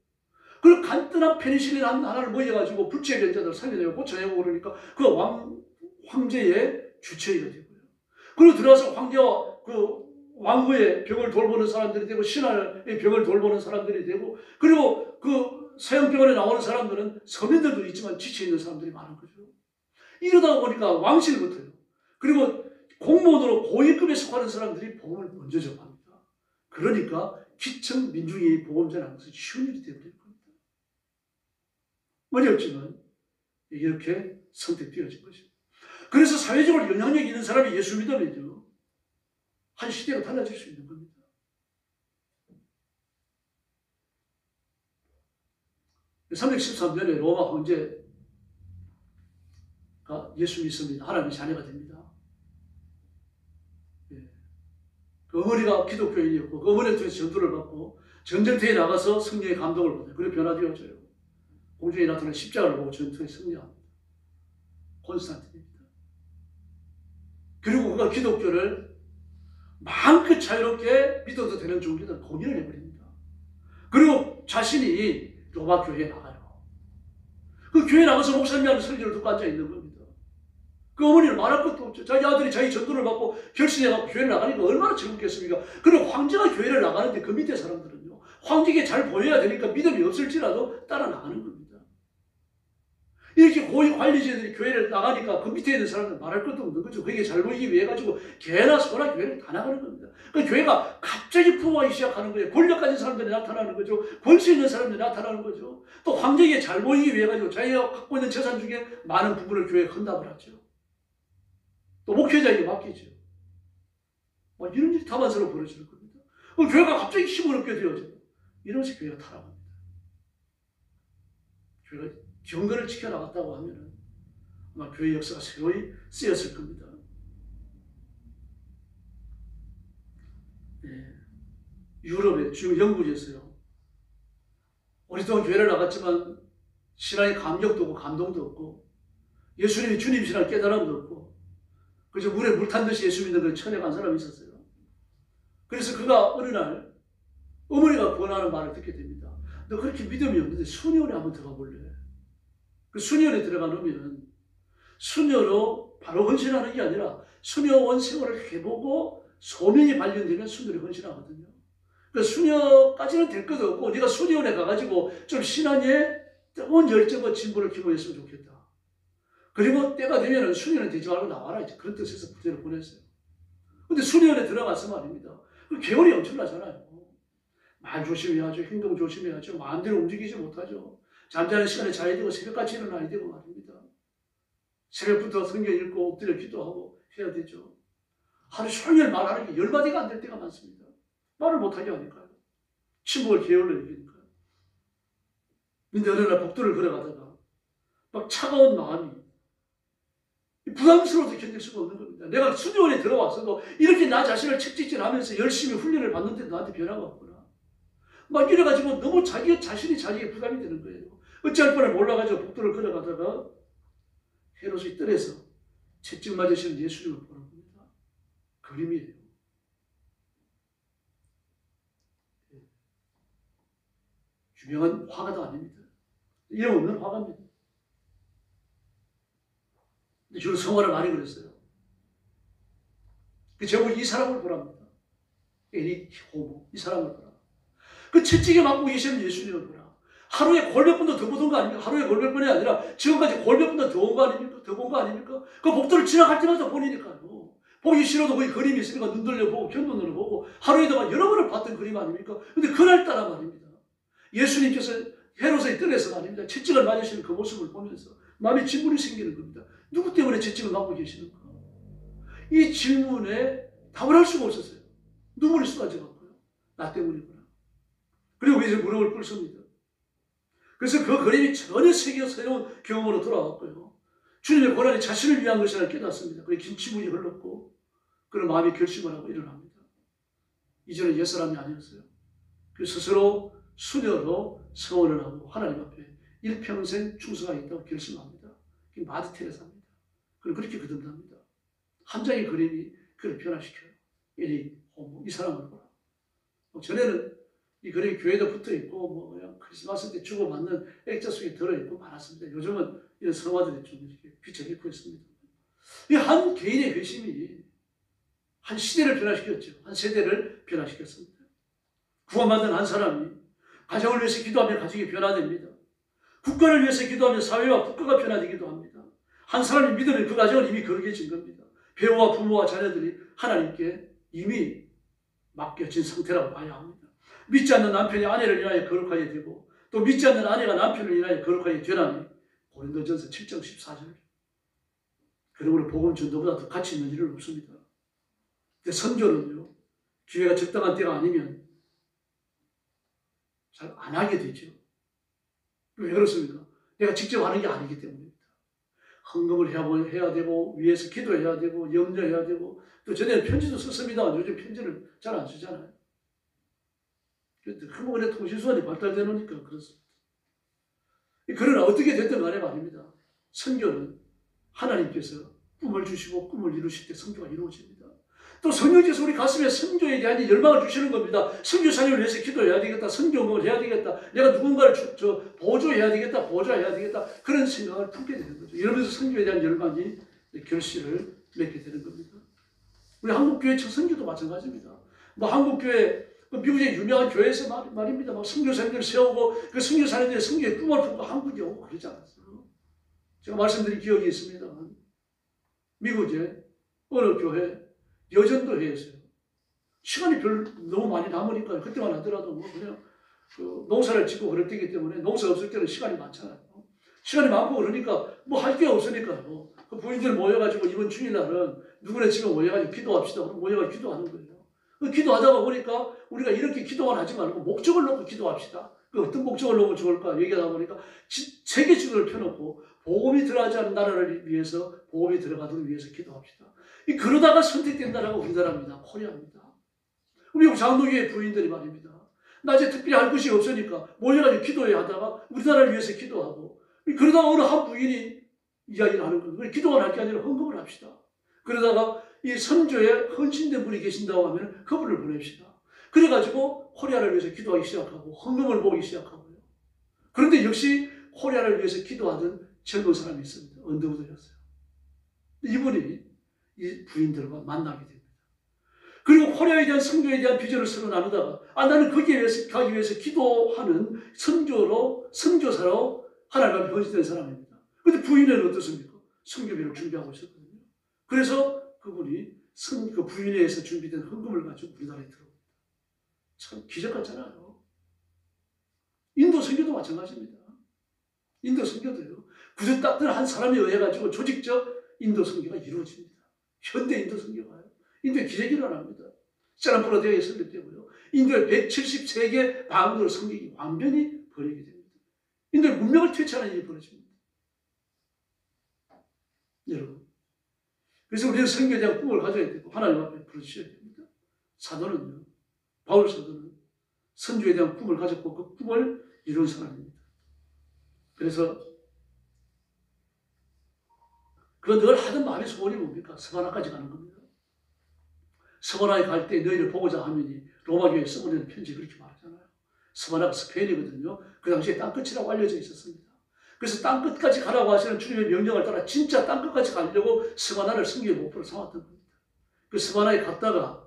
그리고 간단한 페니실린 하나를 모여가지고 불치의 병자들 살려내고 고쳐내고 그러니까 그 황제의 주체가 되고요. 그리고 들어가서 황제와 그 왕후의 병을 돌보는 사람들이 되고, 신하의 병을 돌보는 사람들이 되고, 그리고 그 서양병원에 나오는 사람들은 서민들도 있지만 지쳐있는 사람들이 많은 거죠. 이러다 보니까 왕실부터요, 그리고 공무원으로 고위급에 속하는 사람들이 복음을 먼저 접합니다. 그러니까 기층 민중이 복음 전하는 것은 쉬운 일이 되어버릴 겁니다. 어렵지만 이렇게 선택되어진 것입니다. 그래서 사회적으로 영향력 있는 사람이 예수 믿으면요, 한 시대가 달라질 수 있는 겁니다. 네, 313년에 로마 황제가 예수 믿습니다. 하나님의 자녀가 됩니다. 그 어머니가 기독교인이었고, 그 어머니를 통해서 전도를 받고 전쟁터에 나가서 승리의 감동을 받아요. 그리고 변화되어져요. 공중에 나타난 십자가를 보고 전투에 승리합니다. 콘스탄틴입니다. 그리고 그가 기독교를 마음껏 자유롭게 믿어도 되는 종교들 공인을 해버립니다. 그리고 자신이 로마 교회에 나가요. 그 교회에 나가서 목사님이 설교를 듣고 앉아있는 겁니다. 그 어머니는 말할 것도 없죠. 자기 아들이 자기 전도를 받고 결심해서 교회를 나가니까 얼마나 즐겁겠습니까? 그리고 황제가 교회를 나가는데 그 밑에 사람들은요, 황제에게 잘 보여야 되니까 믿음이 없을지라도 따라 나가는 겁니다. 이렇게 고위 관리자들이 교회를 나가니까 그 밑에 있는 사람들은 말할 것도 없는 거죠. 그게 잘 보이기 위해 가지고 개나 소나 교회를 다 나가는 겁니다. 그 교회가 갑자기 부흥하기 시작하는 거예요. 권력 가진 사람들이 나타나는 거죠. 권수 있는 사람들이 나타나는 거죠. 또 황제에게 잘 보이기 위해 가지고 자기가 갖고 있는 재산 중에 많은 부분을 교회에 헌납을 하죠. 또 목회자에게 맡기죠. 이런 일이 다반사로 벌어지는 겁니다. 교회가 갑자기 힘을 얻게 되어져요. 이러면서 교회가 타락합니다. 교회가 경건을 지켜나갔다고 하면 아마 교회 역사가 새로이 쓰였을 겁니다. 네. 유럽에, 지금 영국에서요, 오랫동안 교회를 나갔지만 신앙의 감격도 없고 감동도 없고 예수님이 주님 신앙 깨달음도 없고 그저 물에 물 탄 듯이 예수 믿는 그 천에 간 사람이 있었어요. 그래서 그가 어느 날 어머니가 권하는 말을 듣게 됩니다. 너 그렇게 믿음이 없는데 수녀원에 한번 들어가 볼래? 그 수녀원에 들어가 놓으면 수녀로 바로 헌신하는 게 아니라 수녀원 생활을 해보고 소명이 발견되면 수녀로 헌신하거든요. 그 수녀까지는 될 것도 없고 네가 수녀원에 가가지고 좀 신앙에 뜨거운 열정과 진보를 기부했으면 좋겠다. 그리고 때가 되면 수녀는 되지 말고 나와라. 이제 그런 뜻에서 부제를 보냈어요. 근데 수녀원에 들어가서 말입니다. 그 계율이 엄청나잖아요. 말 조심해야죠. 행동 조심해야죠. 마음대로 움직이지 못하죠. 잠자는 시간에 자야 되고 새벽같이 일어나야 되고 말입니다. 새벽부터 성경 읽고 엎드려 기도하고 해야 되죠. 하루 종일 말하는 게 10마디가 안 될 때가 많습니다. 말을 못하게 하니까요. 침묵을 게을러 여기니까요. 근데 어느 날 복도를 걸어가다가 막 차가운 마음이 부담스러워서 견딜 수가 없는 겁니다. 내가 수녀원에 들어와서도 이렇게 나 자신을 책찍질하면서 열심히 훈련을 받는데 나한테 변화가 없구나. 막 이래가지고 너무 자기 자신이 자기에게 부담이 되는 거예요. 어찌할 뻔을 몰라가지고 복도를 걸어가다가 헤롯의 뜰에서 채찍 맞으시는 예수님을 보는 겁니다. 그림이에요. 유명한 화가도 아닙니다. 이름 없는 화가입니다. 근데 주로 성화를 많이 그렸어요. 그 제목이 이 사람을 보랍니다. 에릭 호모, 이 사람을 보라. 그 채찍에 맞고 계시는 예수님을 보라. 하루에 골몇 번도 더 보던 거 아닙니까? 하루에 골몇 번이 아니라 지금까지 골몇 번도 더 온 거 아닙니까? 더 본 거 아닙니까? 그 복도를 지나갈 때마다 보니까요. 보기 싫어도 거기 그림이 있으니까 눈 돌려보고 견눈으로 보고 하루에다가 여러 번을 봤던 그림 아닙니까? 근데 그날따라 말입니다. 예수님께서 헤롯의 뜰에서 말입니다. 채찍을 맞으시는 그 모습을 보면서 마음에 질문이 생기는 겁니다. 누구 때문에 채찍을 맞고 계시는가? 이 질문에 답을 할 수가 없었어요. 눈물이 쏟아져갖고요. 나 때문이구나. 그리고 이제 무릎을 꿇습니다. 그래서 그 그림이 전혀 새로운 경험으로 돌아왔고요. 주님의 고난이 자신을 위한 것이라 깨닫습니다. 그리고 긴 침묵이 흘렀고 그런 마음이 결심을 하고 일어납니다. 이제는 옛사람이 아니었어요. 그 스스로 수녀로 서원을 하고 하나님 앞에 일평생 충성하겠다고 결심합니다. 그게 마드 테레사입니다. 그리고 그렇게 거듭납니다. 한 장의 그림이 그를 변화시켜요. 에릭 호모, 이 사람을 보라. 전에는 이 그림이 교회도 붙어있고 뭐 그냥 크리스마스 때 주고받는 액자 속에 들어있고 많았습니다. 요즘은 이런 성화들이 좀 이렇게 빛을 잃고 있습니다. 이 한 개인의 회심이 한 시대를 변화시켰죠. 한 세대를 변화시켰습니다. 구원받은 한 사람이 가정을 위해서 기도하면 가정이 변화됩니다. 국가를 위해서 기도하면 사회와 국가가 변화되기도 합니다. 한 사람이 믿으면 그 가정은 이미 거룩해진 겁니다. 배우와 부모와 자녀들이 하나님께 이미 맡겨진 상태라고 봐야 합니다. 믿지 않는 남편이 아내를 인하여 거룩하게 되고 또 믿지 않는 아내가 남편을 인하여 거룩하게 되나니 고린도전서 7장 14절. 그러므로 복음 전도보다 더 가치 있는 일은 없습니다. 근데 선교는요, 기회가 적당한 때가 아니면 잘 안 하게 되죠. 왜 그렇습니까? 내가 직접 하는 게 아니기 때문입니다. 헌금을 해야 되고 위에서 기도해야 되고 염려해야 되고 또 전에는 편지도 썼습니다. 요즘 편지를 잘 안 쓰잖아요. 한국의 통신수단이 발달되어 놓으니까 그렇습니다. 그러나 어떻게 됐든 간에 말입니다. 선교는 하나님께서 꿈을 주시고 꿈을 이루실 때 선교가 이루어집니다. 또 성령께서 우리 가슴에 선교에 대한 열망을 주시는 겁니다. 선교사님을 위해서 기도해야 되겠다. 선교를 해야 되겠다. 내가 누군가를 보조해야 되겠다. 보조해야 되겠다. 그런 생각을 품게 되는 거죠. 이러면서 선교에 대한 열망이 결실을 맺게 되는 겁니다. 우리 한국교회 청선교도 마찬가지입니다. 뭐 한국교회 미국의 유명한 교회에서 말입니다. 막 선교사님들 세우고 그 선교사님들의 선교의 꿈을 품고 한국에 오고 그러지 않았어요. 제가 말씀드린 기억이 있습니다. 미국의 어느 교회 여전도 회였어요. 시간이 너무 많이 남으니까 그때만 하더라도 뭐 그냥 그 농사를 짓고 그럴 때이기 때문에 농사 없을 때는 시간이 많잖아요. 시간이 많고 그러니까 뭐 할 게 없으니까요. 그 부인들 모여가지고 이번 주일날은 누구네 집에 모여가지고 기도합시다. 그럼 모여가지고 기도하는 거예요. 기도하다가 보니까 우리가 이렇게 기도만 하지 말고 목적을 놓고 기도합시다. 그 어떤 목적을 놓으면 좋을까 얘기하다 보니까 세계주의를 펴놓고 복음이 들어가지 않은 나라를 위해서 복음이 들어가도록 위해서 기도합시다. 그러다가 선택된 나라가 우리나라입니다. 코리아입니다. 미국 장로교회 부인들이 말입니다. 낮에 특별히 할 것이 없으니까 모여가지고 기도해야 하다가 우리나라를 위해서 기도하고 그러다가 어느 한 부인이 이야기를 하는 거예요. 기도만 할 게 아니라 헌금을 합시다. 그러다가 이 선교에 헌신된 분이 계신다고 하면 그분을 보냅시다. 그래가지고 코리아를 위해서 기도하기 시작하고 헌금을 모으기 시작하고요. 그런데 역시 코리아를 위해서 기도하던 젊은 사람이 있습니다. 언더우드였어요. 이분이 이 부인들과 만나게 됩니다. 그리고 코리아에 대한 선교에 대한 비전을 서로 나누다가 나는 거기에 가기 위해서 기도하는 선교사로 하나님 앞에 헌신된 사람입니다. 그런데 부인은 어떻습니까? 선교비를 준비하고 있었거든요. 그래서 그분이 그 부인회에서 준비된 헌금을 가지고 우리나라에 들어옵니다. 참 기적 같잖아요. 인도 선교도 마찬가지입니다. 인도 선교도요. 구조 딱들 한 사람에 의해 가지고 조직적 인도 선교가 이루어집니다. 현대 인도 선교가요. 인도에 기적이 일어납니다. 스탠포드대학에 설립되고요. 인도에 173개 방으로 성경이 완전히 번역이 됩니다. 인도의 문명을 퇴치하는 일이 벌어집니다. 여러분, 그래서 우리는 성경에 대한 꿈을 가져야 되고 하나님 앞에 부르셔야 됩니다. 사도는요, 바울 사도는 선교에 대한 꿈을 가졌고 그 꿈을 이룬 사람입니다. 그래서 그 늘 하던 마음의 소원이 뭡니까? 스바나까지 가는 겁니다. 스바나에 갈 때 너희를 보고자 하면이 로마 교회에 써보내는 편지 그렇게 말하잖아요. 스바나가 스페인이거든요. 그 당시에 땅끝이라고 알려져 있었습니다. 그래서 땅끝까지 가라고 하시는 주님의 명령을 따라 진짜 땅끝까지 가려고 스바나를 선교의 목표로 삼았던 겁니다. 그 스바나에 갔다가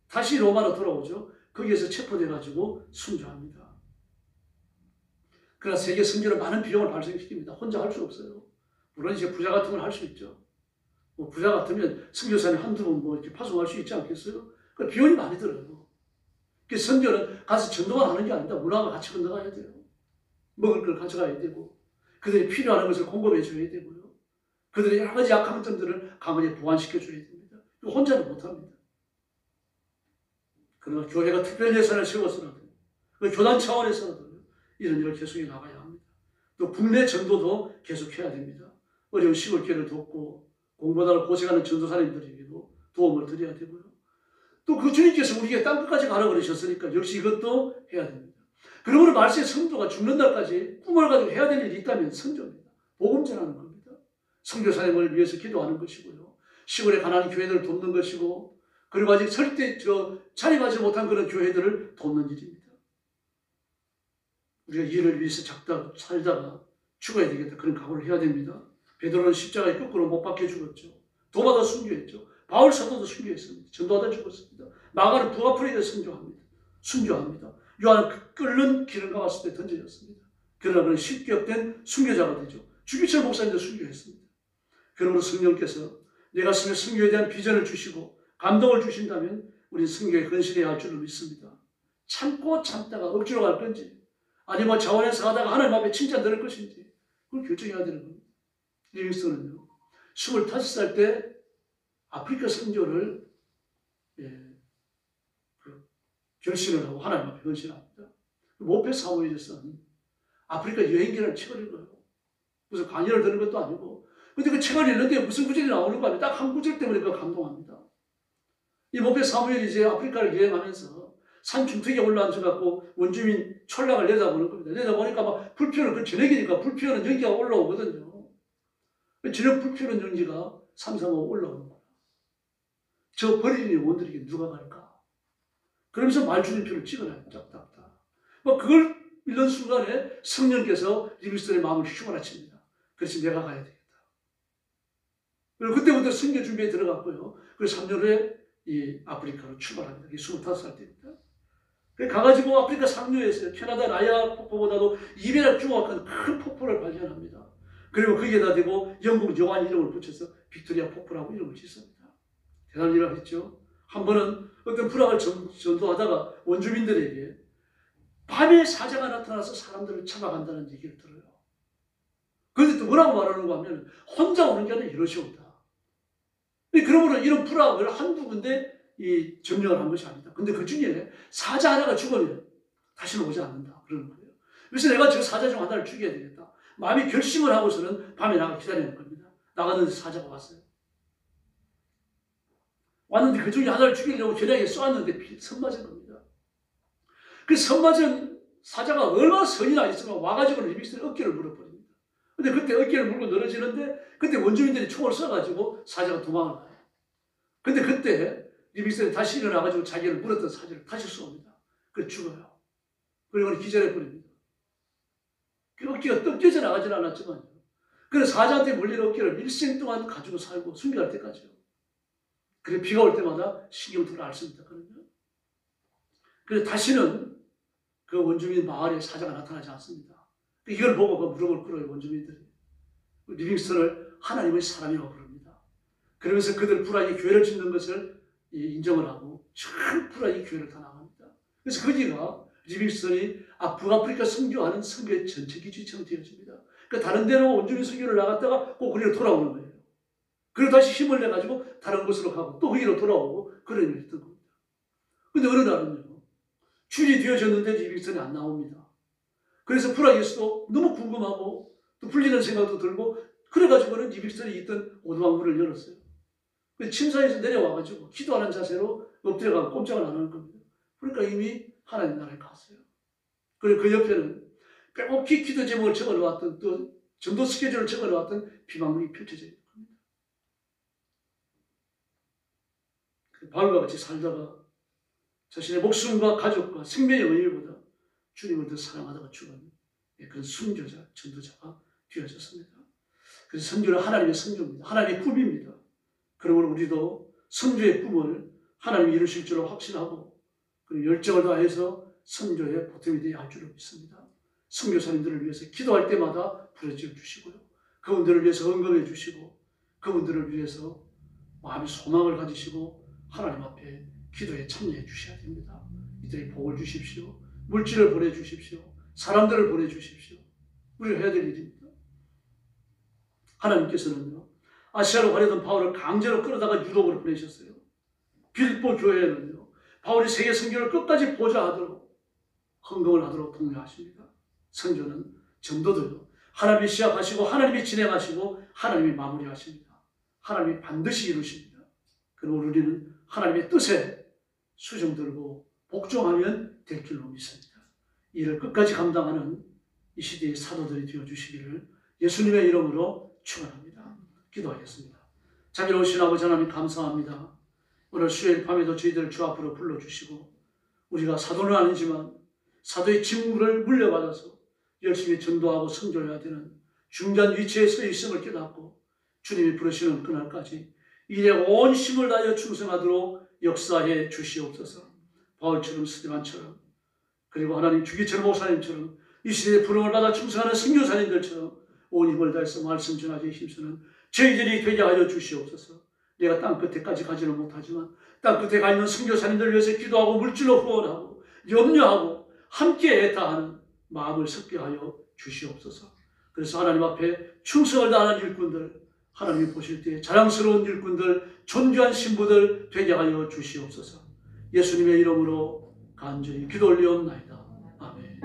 다시 로마로 돌아오죠. 거기에서 체포돼가지고 순교합니다. 그러나 세계 선교는 많은 비용을 발생시킵니다. 혼자 할 수 없어요. 물론 이제 부자 같은 걸 할 수 있죠. 뭐 부자 같으면 선교사님 한두 번 뭐 이렇게 파송할 수 있지 않겠어요? 그 비용이 많이 들어요. 그 선교는 가서 전도만 하는 게 아니다. 문화가 같이 건너가야 돼요. 먹을 걸 가져가야 되고, 그들이 필요한 것을 공급해 줘야 되고요. 그들의 여러 가지 약한 점들을 강하게 보완시켜 줘야 됩니다. 이거 혼자는 못 합니다. 그러나 교회가 특별 예산을 세워서라도, 그 교단 차원에서라도 이런 일을 계속해 나가야 합니다. 또 국내 전도도 계속해야 됩니다. 어려운 시골교회를 돕고 공부하다가 고생하는 전도사님들에게도 도움을 드려야 되고요. 또 그 주님께서 우리에게 땅끝까지 가라 그러셨으니까 역시 이것도 해야 됩니다. 그러므로 말세의 성도가 죽는 날까지 꿈을 가지고 해야 될 일이 있다면 선교입니다. 복음 전하는 겁니다. 선교사님을 위해서 기도하는 것이고요. 시골에 가난한 교회들을 돕는 것이고, 그리고 아직 자립하지 못한 그런 교회들을 돕는 일입니다. 우리가 이 일을 위해서 살다가 죽어야 되겠다. 그런 각오를 해야 됩니다. 베드로는 십자가에 거꾸로 못 박혀 죽었죠. 도마다 순교했죠. 바울 사도도 순교했습니다. 전도하다 죽었습니다. 마가는 부가풀에게 순교합니다. 요한은 끓는 기름 감았을 때 던져졌습니다. 그러나 그는 십격된 순교자가 되죠. 주기철 목사님도 순교했습니다. 그러므로 성령께서 내 가슴에 순교에 대한 비전을 주시고 감동을 주신다면 우리는 순교에 헌신해야 할 줄을 믿습니다. 참고 참다가 억지로 갈 건지, 아니면 자원해서 하다가 하나님 앞에 칭찬 들을 것인지 그걸 결정해야 되는 겁니다. 리빙스턴은요, 25살 때 아프리카 선교를 결심을 하고 하나님 앞에 헌신합니다. 모페 사무엘에서는 아프리카 여행기를 책을 읽어요. 무슨 강의를 듣는 것도 아니고. 근데 그 책을 읽는데 무슨 구절이 나오는 거 아니에요. 딱 한 구절 때문에 그 감동합니다. 이 모페 사무엘이 이제 아프리카를 여행하면서 산 중턱에 올라앉아갖고 원주민 촌락을 내다보는 겁니다. 내다보니까 막 불 피우는, 그 저녁이니까 불 피우는 연기가 올라오거든요. 저녁 불 피우는 연기가 삼삼하고 올라오는 거예요. 저 버리니 원들에게 누가 갈까? 그러면서 말주림표를 찍어놔요. 딱딱딱. 그걸 읽는 순간에 성령께서 리빙스턴의 마음을 휘몰아칩니다. 그래서 내가 가야 되겠다. 그리고 그때부터 선교 준비에 들어갔고요. 그래서 3년 후에 이 아프리카로 출발합니다. 25살 때입니다. 가가지고 아프리카 상류에서 캐나다 나이아가라 폭포보다도 2배나 중앙한 큰 폭포를 발견합니다. 그리고 거기에다 대고 영국 여왕 이름을 붙여서 빅토리아 폭포라고 이름을 짓습니다. 대단한 일을 했죠. 한 번은 어떤 불황을 전도하다가 원주민들에게 밤에 사자가 나타나서 사람들을 잡아간다는 얘기를 들어요. 그런데 또 뭐라고 말하는가 하면 혼자 오는 게 아니라 이러시 온다. 그러므로 이런 불황을 한두 군데 점령을 한 것이 아니다. 근데 그 중에 사자 하나가 죽으면 다시는 오지 않는다. 그러는 거예요. 그래서 내가 저 사자 중 하나를 죽여야 되겠다. 마음이 결심을 하고서는 밤에 나가 기다리는 겁니다. 나가는데 사자가 왔어요. 왔는데 그 중에 하나를 죽이려고 겨냥에 쏘았는데 선 맞은 겁니다. 그 선 맞은 사자가 얼마나 선이나 있으면 와가지고 리빙스턴의 어깨를 물어버립니다. 근데 그때 어깨를 물고 늘어지는데 그때 원주민들이 총을 쏴가지고 사자가 도망을 가요. 근데 그때 리빙스턴이 다시 일어나가지고 자기를 물었던 사자를 다시 쏘입니다. 그래서 죽어요. 그리고 기절해버립니다. 그 어깨가 뜯겨져 나가지는 않았지만, 그래서 사자한테 물린 어깨를 일생 동안 가지고 살고 순교할 때까지요. 그래 비가 올 때마다 신경통을 앓습니다. 그래서 다시는 그 원주민 마을에 사자가 나타나지 않습니다. 이걸 보고 그 무릎을 꿇어요, 원주민들이. 리빙스턴을 하나님의 사람이라고 부릅니다. 그러면서 그들 불안이 교회를 짓는 것을 인정을 하고 참 불안이 교회를 다 나갑니다. 그래서 거기가 리빙스턴이 북아프리카 선교하는 선교의 전체 기지처럼 되어집니다. 그러니까 다른 데로 원주민 선교를 나갔다가 꼭 거기로 돌아오는 거예요. 그리고 다시 힘을 내가지고 다른 곳으로 가고 또 거기로 돌아오고 그런 일을 했던 겁니다. 근데 어느 날은요, 줄이 되어졌는데 리빙스턴이 안 나옵니다. 그래서 프라이에서도 너무 궁금하고 또 풀리는 생각도 들고, 그래가지고는 리빙스턴이 있던 오두막문을 열었어요. 그 침상에서 내려와가지고 기도하는 자세로 엎드려가고 꼼짝을 안 하는 겁니다. 그러니까 이미 하나님 나라에 갔어요. 그리고 그 옆에는 빼곡히 기도 제목을 적어놓았던 또 전도 스케줄을 적어놓았던 비방문이 펼쳐져 있는 겁니다. 바울과 같이 살다가 자신의 목숨과 가족과 생명의 의미보다 주님을 더 사랑하다가 죽은 그런 순교자, 전도자가 되어졌습니다. 그래서 선교는 하나님의 선교입니다. 하나님의 꿈입니다. 그러므로 우리도 선교의 꿈을 하나님이 이루실 줄로 확신하고 그리고 열정을 다해서 선교의 보탬이 되어야 할 줄로 믿습니다. 선교사님들을 위해서 기도할 때마다 부르짖어 주시고요. 그분들을 위해서 언급해 주시고 그분들을 위해서 마음의 소망을 가지시고 하나님 앞에 기도에 참여해 주셔야 됩니다. 이들이 복을 주십시오. 물질을 보내주십시오. 사람들을 보내주십시오. 우리가 해야 될 일입니다. 하나님께서는요, 아시아로 가려던 바울을 강제로 끌어다가 유럽으로 보내셨어요. 빌보 교회는요, 바울이 세계 선교를 끝까지 보좌하도록 헌금을 하도록 독려하십니다. 선교는 전도도요, 하나님이 시작하시고 하나님이 진행하시고 하나님이 마무리하십니다. 하나님이 반드시 이루십니다. 그리고 우리는 하나님의 뜻에 수정 들고 복종하면 될 줄로 믿습니다. 이를 끝까지 감당하는 이 시대의 사도들이 되어주시기를 예수님의 이름으로 축원합니다. 기도하겠습니다. 자비로우신 아버지 하나님 감사합니다. 오늘 수요일 밤에도 저희들을 주 앞으로 불러주시고 우리가 사도는 아니지만 사도의 직무를 물려받아서 열심히 전도하고 선교해야 되는 중요한 위치에 서 있음을 깨닫고 주님이 부르시는 그날까지 일에 온 힘을 다하여 충성하도록 역사해 주시옵소서. 바울처럼 스데반처럼 그리고 하나님 주기철 목사님처럼 이 시대의 부름을 받아 충성하는 선교사님들처럼 온 힘을 다해서 말씀 전하기에 힘쓰는 저희들이 되게 하여 주시옵소서. 내가 땅끝에까지 가지는 못하지만 땅끝에 가 있는 선교사님들을 위해서 기도하고 물질로 후원하고 염려하고 함께 애타하는 마음을 섞게 하여 주시옵소서. 그래서 하나님 앞에 충성을 다하는 일꾼들, 하나님이 보실 때 자랑스러운 일꾼들, 존귀한 신부들 되게 하여 주시옵소서. 예수님의 이름으로 간절히 기도 올리옵나이다. 아멘.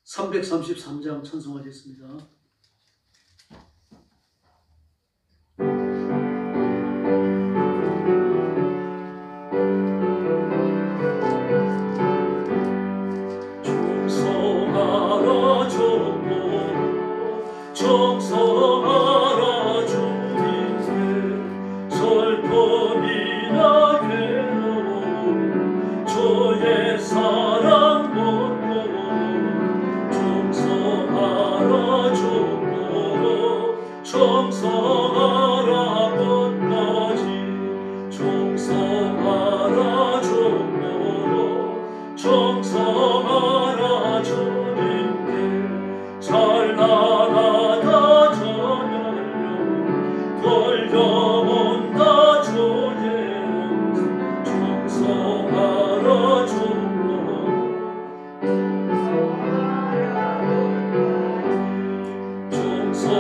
(333장) 찬송하겠습니다. 정성하라 정보 정성하라 주님께 설법이나 괴로움 저의 사랑 못고 정성하라 정보로 정성하라 끝까지 정성하라 정보로 정성하라 주님께 찬란하다 저멸령 돌려온다 주의 정성하라 정보로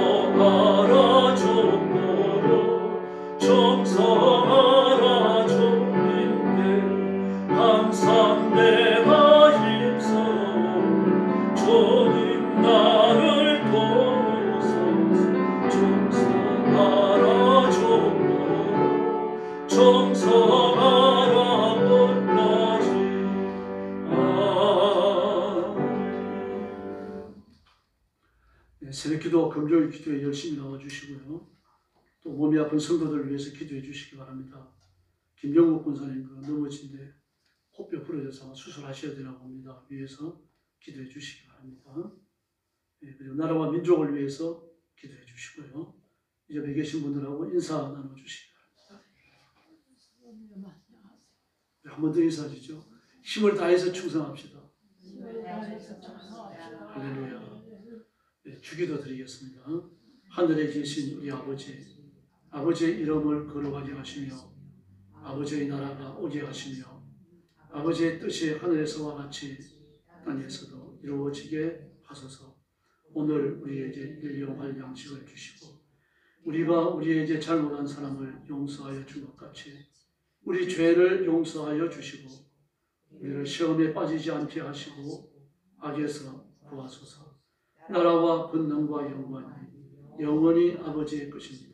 정성하라 정보로 정성하라 주님께 항상 내가 힘써 주님 나를 도우소서 정성하라 정보로 정성하라 끝까지 새벽기도, 금요일 기도에 열심히 나와주시고요. 또 몸이 아픈 성도들을 위해서 기도해 주시기 바랍니다. 김병국 권사님 넘어진데 코뼈 부러져서 수술하셔야 되나 봅니다. 위해서 기도해 주시기 바랍니다. 그리고 나라와 민족을 위해서 기도해 주시고요. 이 옆에 계신 분들하고 인사 나눠주시기 바랍니다. 한 번 더 인사하시죠. 힘을 다해서 충성합시다. 할렐루야. 주기도 드리겠습니다. 하늘에 계신 우리 아버지, 아버지의 이름을 거룩하게 하시며 아버지의 나라가 오게 하시며 아버지의 뜻이 하늘에서와 같이 땅에서도 이루어지게 하소서. 오늘 우리에게 일용할 양식을 주시고 우리가 우리에게 잘못한 사람을 용서하여 준 것 같이 우리 죄를 용서하여 주시고 우리를 시험에 빠지지 않게 하시고 악에서 구하소서. 나라와 권능과 영광이 영원히 아버지의 것입니다.